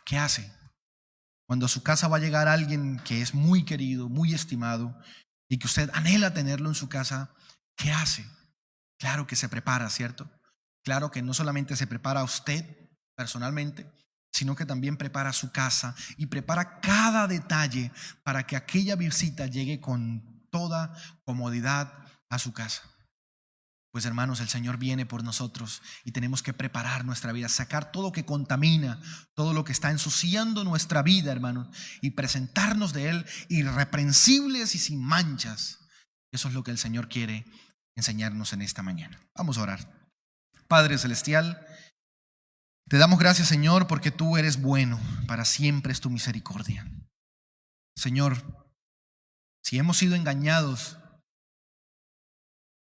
¿qué hace? Cuando a su casa va a llegar alguien que es muy querido, muy estimado y que usted anhela tenerlo en su casa, ¿qué hace? Claro que se prepara, ¿cierto? Claro que no solamente se prepara a usted personalmente, sino que también prepara su casa y prepara cada detalle para que aquella visita llegue con toda comodidad a su casa. Pues hermanos, el Señor viene por nosotros y tenemos que preparar nuestra vida, sacar todo lo que contamina, todo lo que está ensuciando nuestra vida, hermanos, y presentarnos de Él irreprensibles y sin manchas. Eso es lo que el Señor quiere enseñarnos en esta mañana. Vamos a orar. Padre Celestial, te damos gracias, Señor, porque tú eres bueno, para siempre es tu misericordia. Señor, si hemos sido engañados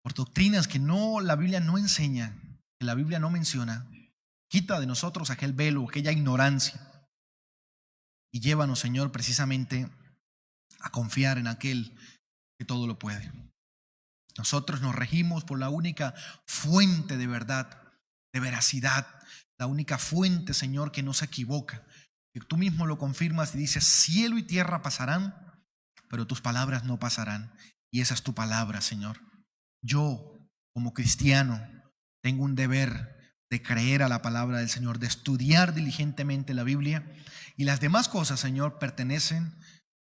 por doctrinas que la Biblia no enseña, que la Biblia no menciona, quita de nosotros aquel velo, aquella ignorancia y llévanos, Señor, precisamente a confiar en aquel que todo lo puede. Nosotros nos regimos por la única fuente de verdad, de veracidad, la única fuente, Señor, que no se equivoca, que tú mismo lo confirmas y dices: cielo y tierra pasarán, pero tus palabras no pasarán. Y esa es tu palabra, Señor. Yo, como cristiano, tengo un deber de creer a la palabra del Señor, de estudiar diligentemente la Biblia, y las demás cosas, Señor, pertenecen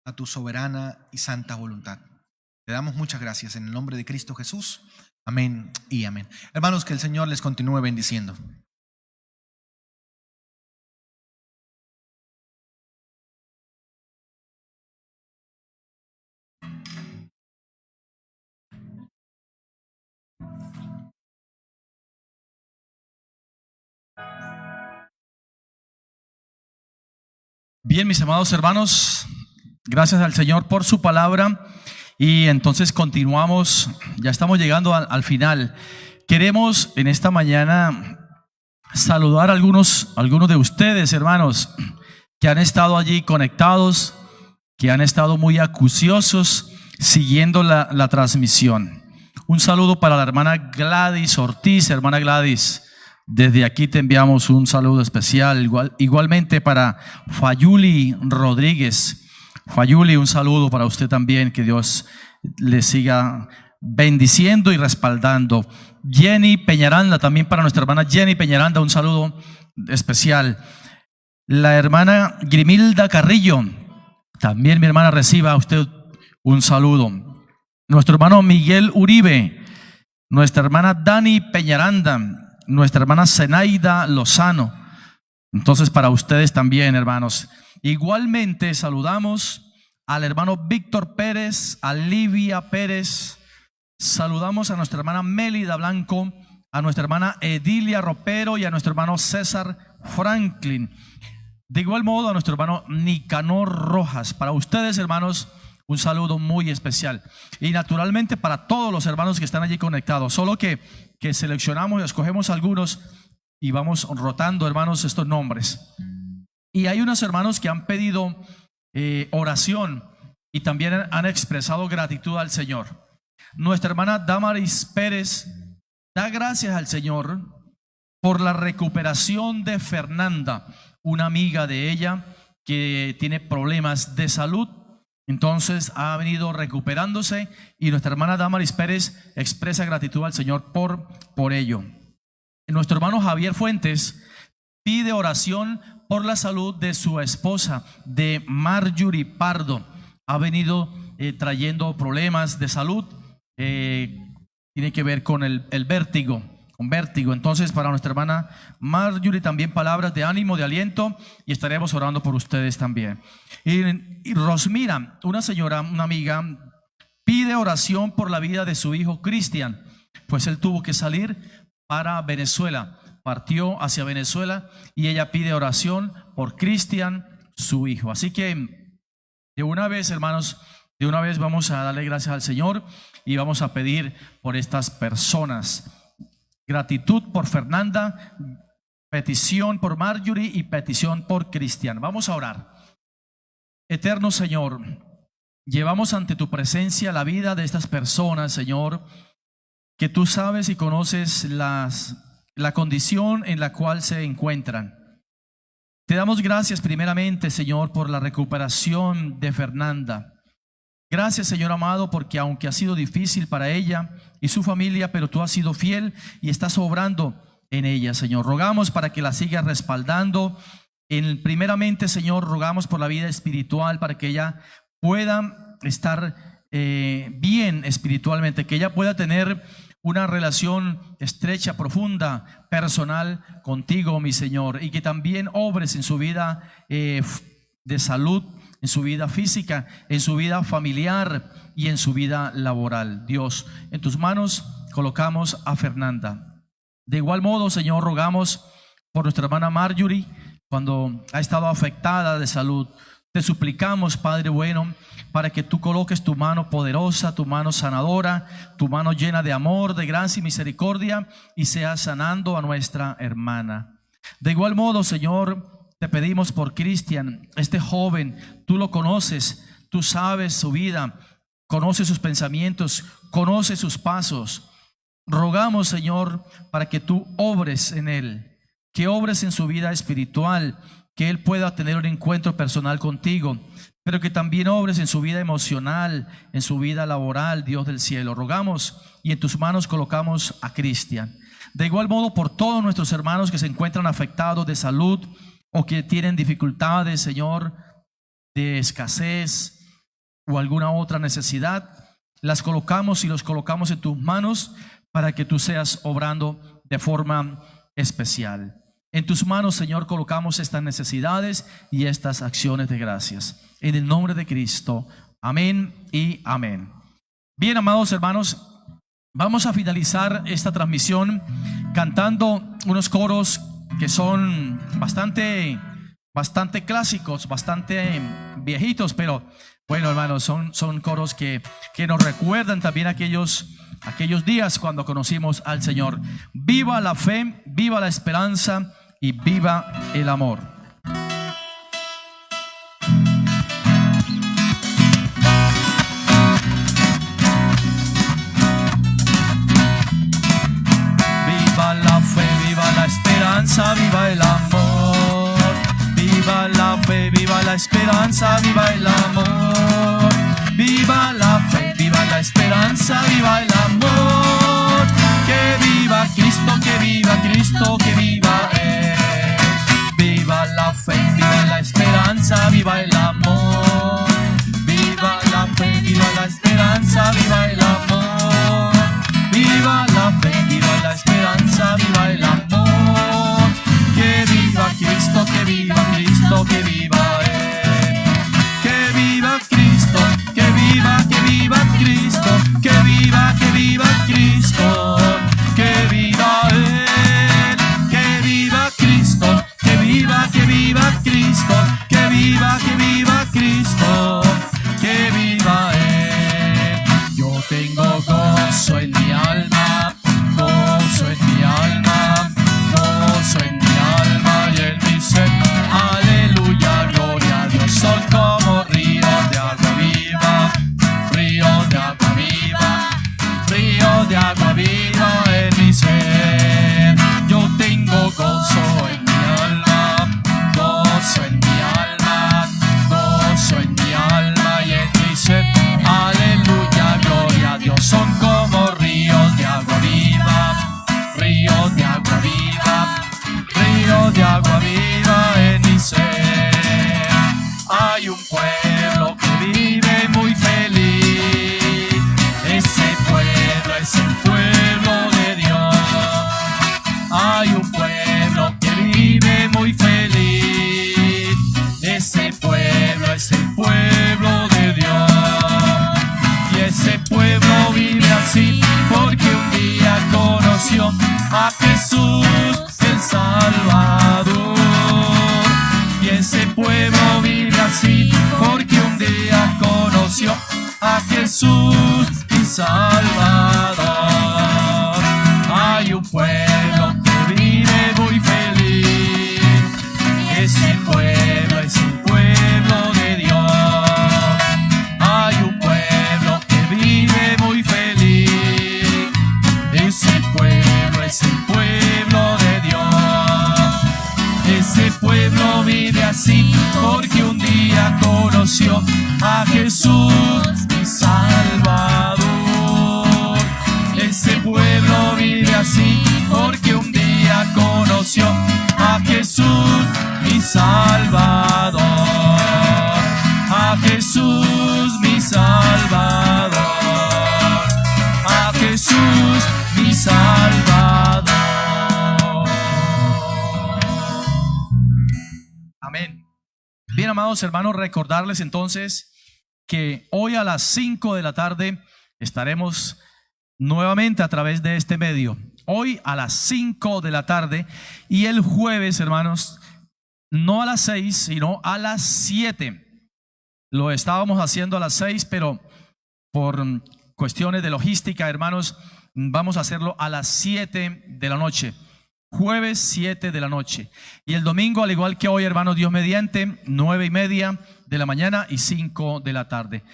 a tu soberana y santa voluntad. Te damos muchas gracias en el nombre de Cristo Jesús. Amén y amén. Hermanos, que el Señor les continúe bendiciendo. Bien, mis amados hermanos, gracias al Señor por su palabra. Y entonces continuamos, ya estamos llegando al final. Queremos en esta mañana saludar a algunos de ustedes, hermanos, que han estado allí conectados, que han estado muy acuciosos siguiendo la transmisión. Un saludo para la hermana Gladys Ortiz. Hermana Gladys, desde aquí te enviamos un saludo especial. Igualmente para Fayuli Rodríguez. Fayuli, un saludo para usted también, que Dios le siga bendiciendo y respaldando. Jenny Peñaranda, también para nuestra hermana Jenny Peñaranda, un saludo especial. La hermana Grimilda Carrillo, también mi hermana, reciba a usted un saludo. Nuestro hermano Miguel Uribe, nuestra hermana Dani Peñaranda, nuestra hermana Zenaida Lozano. Entonces para ustedes también, hermanos. Igualmente saludamos al hermano Víctor Pérez, a Livia Pérez. Saludamos a nuestra hermana Mélida Blanco, a nuestra hermana Edilia Ropero y a nuestro hermano César Franklin. De igual modo a nuestro hermano Nicanor Rojas. Para ustedes, hermanos, un saludo muy especial. Y naturalmente para todos los hermanos que están allí conectados. Solo que seleccionamos y escogemos algunos y vamos rotando, hermanos, estos nombres. Y hay unos hermanos que han pedido oración y también han expresado gratitud al Señor. Nuestra hermana Damaris Pérez da gracias al Señor por la recuperación de Fernanda, una amiga de ella que tiene problemas de salud. Entonces ha venido recuperándose y nuestra hermana Damaris Pérez expresa gratitud al Señor por ello. Nuestro hermano Javier Fuentes pide oración por la salud de su esposa, de Marjorie Pardo. Ha venido trayendo problemas de salud, tiene que ver con el vértigo, con vértigo. Entonces para nuestra hermana Marjorie también palabras de ánimo, de aliento, y estaremos orando por ustedes también. Y Rosmira, una señora, una amiga, pide oración por la vida de su hijo Cristian, pues él tuvo que salir para Venezuela. Partió hacia Venezuela y ella pide oración por Cristian, su hijo. Así que de una vez, hermanos, de una vez vamos a darle gracias al Señor y vamos a pedir por estas personas. gratitud por Fernanda, petición por Marjorie y petición por Cristian. Vamos a orar. Eterno Señor, llevamos ante tu presencia la vida de estas personas, Señor, que tú sabes y conoces la condición en la cual se encuentran. Te damos gracias primeramente, Señor, por la recuperación de Fernanda. Gracias, Señor amado, porque aunque ha sido difícil para ella y su familia, pero tú has sido fiel y estás obrando en ella, Señor. Rogamos para que la sigas respaldando. Primeramente, Señor, rogamos por la vida espiritual, para que ella pueda estar bien espiritualmente, que ella pueda tener una relación estrecha, profunda, personal contigo, mi Señor, y que también obres en su vida de salud, en su vida física, en su vida familiar y en su vida laboral. Dios, en tus manos colocamos a Fernanda. De igual modo, Señor, rogamos por nuestra hermana Marjorie, cuando ha estado afectada de salud. Te suplicamos, Padre bueno, para que tú coloques tu mano poderosa, tu mano sanadora, tu mano llena de amor, de gracia y misericordia, y seas sanando a nuestra hermana. De igual modo, Señor, te pedimos por Cristian, este joven. Tú lo conoces, tú sabes su vida, conoces sus pensamientos, conoces sus pasos. Rogamos, Señor, para que tú obres en él, que obres en su vida espiritual, que él pueda tener un encuentro personal contigo, pero que también obres en su vida emocional, en su vida laboral, Dios del cielo. Rogamos y en tus manos colocamos a Cristian. De igual modo, por todos nuestros hermanos que se encuentran afectados de salud o que tienen dificultades, Señor, de escasez o alguna otra necesidad, las colocamos y los colocamos en tus manos para que tú seas obrando de forma especial. En tus manos, Señor, colocamos estas necesidades y estas acciones de gracias. En el nombre de Cristo. Amén y amén. Bien, amados hermanos, vamos a finalizar esta transmisión cantando unos coros que son bastante clásicos, bastante viejitos, pero bueno, hermanos, son coros que nos recuerdan también aquellos días cuando conocimos al Señor. Viva la fe, viva la esperanza y viva el amor. Viva la fe, viva la esperanza, viva el amor. Viva la fe, viva la esperanza, viva el amor. Viva la fe, viva la esperanza, viva el amor. Que viva Cristo, que viva Cristo, que viva Él. Viva la fe, viva la esperanza, viva el amor. Viva la fe, viva la esperanza, viva el amor. Viva la fe, viva la esperanza, viva el amor. Que viva Cristo, que viva Cristo, que viva Él. Que viva Cristo, que viva Cristo, que viva Cristo, que viva Él. Que viva Cristo, que viva Cristo, que viva Cristo, que viva Él. Yo tengo gozo en mi alma, gozo en mi alma, gozo en mi alma y en mi ser. Aleluya, gloria a Dios. Son como ríos de agua viva, ríos de agua viva, ríos de agua viva en mi ser. Yo tengo gozo en mi alma, gozo en mi alma, gozo en mi alma y en mi ser. Aleluya, gloria a Dios. Son como ríos de agua viva, ríos de agua viva, ríos de agua viva en mi ser. Hay un pueblo que vive muy feliz. Ese pueblo es el pueblo de Dios. Hay un pueblo que vive muy feliz. Ese pueblo es el pueblo de Dios. Y ese pueblo vive así porque un día conoció a Jesús el Salvador. Y ese pueblo vive así porque un día conoció a Jesús el Salvador. Hay un pueblo porque un día conoció a Jesús mi Salvador, a Jesús mi Salvador, a Jesús mi Salvador. Amén. Bien, amados hermanos, recordarles entonces que hoy a las 5 de la tarde estaremos nuevamente a través de este medio. Hoy a las 5 de la tarde y el jueves, hermanos, no a las 6, sino a las 7. Lo estábamos haciendo a las 6, pero por cuestiones de logística, hermanos, vamos a hacerlo a las 7 de la noche. Jueves 7 de la noche. Y el domingo, al igual que hoy, hermanos, Dios mediante, 9:30 de la mañana y 5 de la tarde.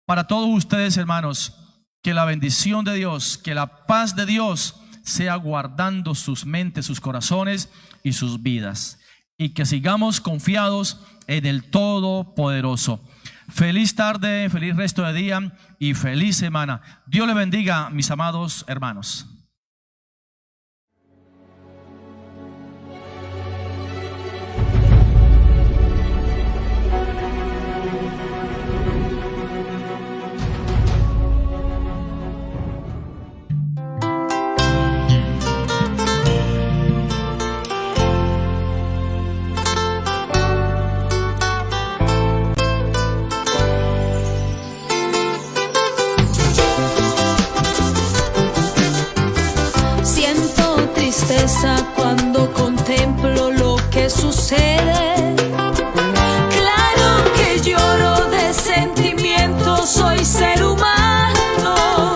Para todos ustedes, hermanos, que la bendición de Dios, que la paz de Dios sea guardando sus mentes, sus corazones y sus vidas. Y que sigamos confiados en el Todopoderoso. Feliz tarde, feliz resto de día y feliz semana. Dios les bendiga, mis amados hermanos. Cuando contemplo lo que sucede, claro que lloro de sentimiento, soy ser humano.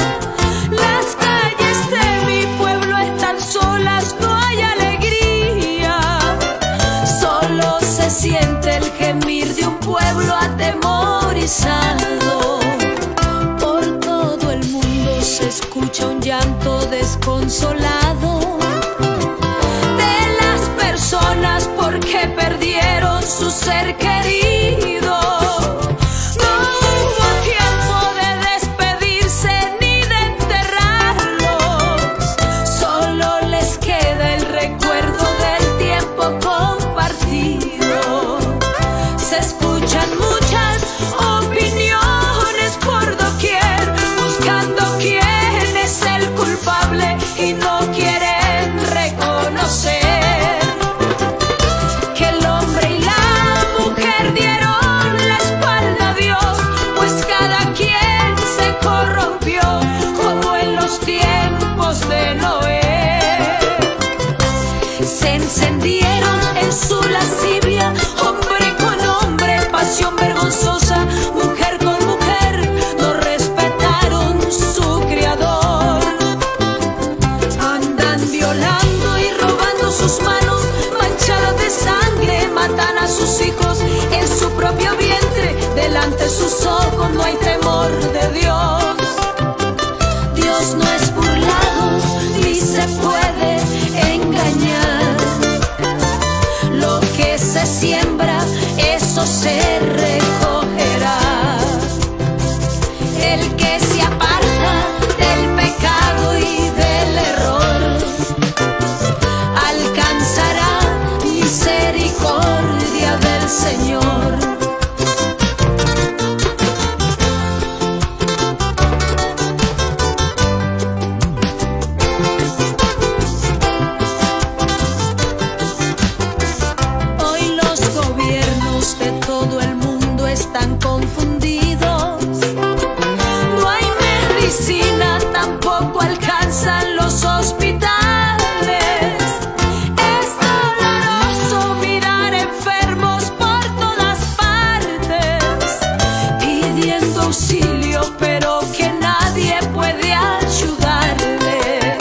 Las calles de mi pueblo están solas, no hay alegría, solo se siente el gemir de un pueblo atemorizado. Por todo el mundo se escucha un llanto desconsolado, porque perdieron su ser querido. No hubo tiempo de despedirse ni de enterrarlos, solo les queda el recuerdo del tiempo compartido. Se escuchan muchas opiniones por doquier, buscando quién es el culpable y no quieren reconocer de Noé. Se encendieron en su lascivia, hombre con hombre, pasión vergonzosa, mujer con mujer, no respetaron su creador. Andan violando y robando sus manos, manchadas de sangre, matan a sus hijos en su propio vientre, delante de sus ojos no hay temor de Dios. Dios no es burlado ni se puede engañar. Lo que se siembra, eso se recogerá. El que se aparta del pecado y del error alcanzará misericordia del Señor. Están confundidos, no hay medicina, tampoco alcanzan los hospitales. Es doloroso mirar enfermos por todas partes, pidiendo auxilio, pero que nadie puede ayudarles.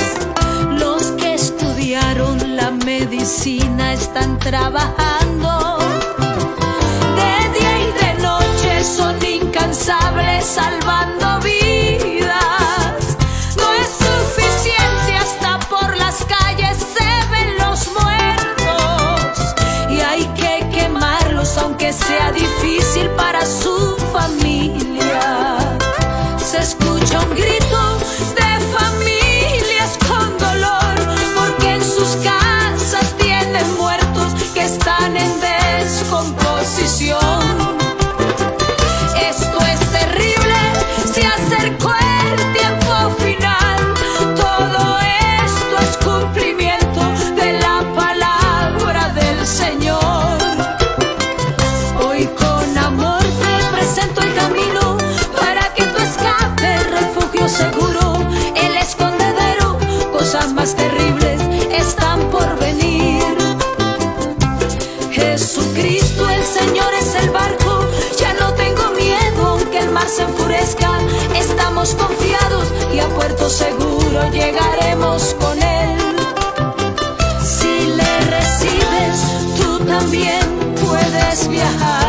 Los que estudiaron la medicina están trabajando, son incansables salvando vidas. No es suficiente, hasta por las calles se ven los muertos y hay que quemarlos aunque sea difícil para su familia. Se escucha un grito de familias con dolor porque iremos confiados y a puerto seguro llegaremos con Él. Si le recibes, tú también puedes viajar.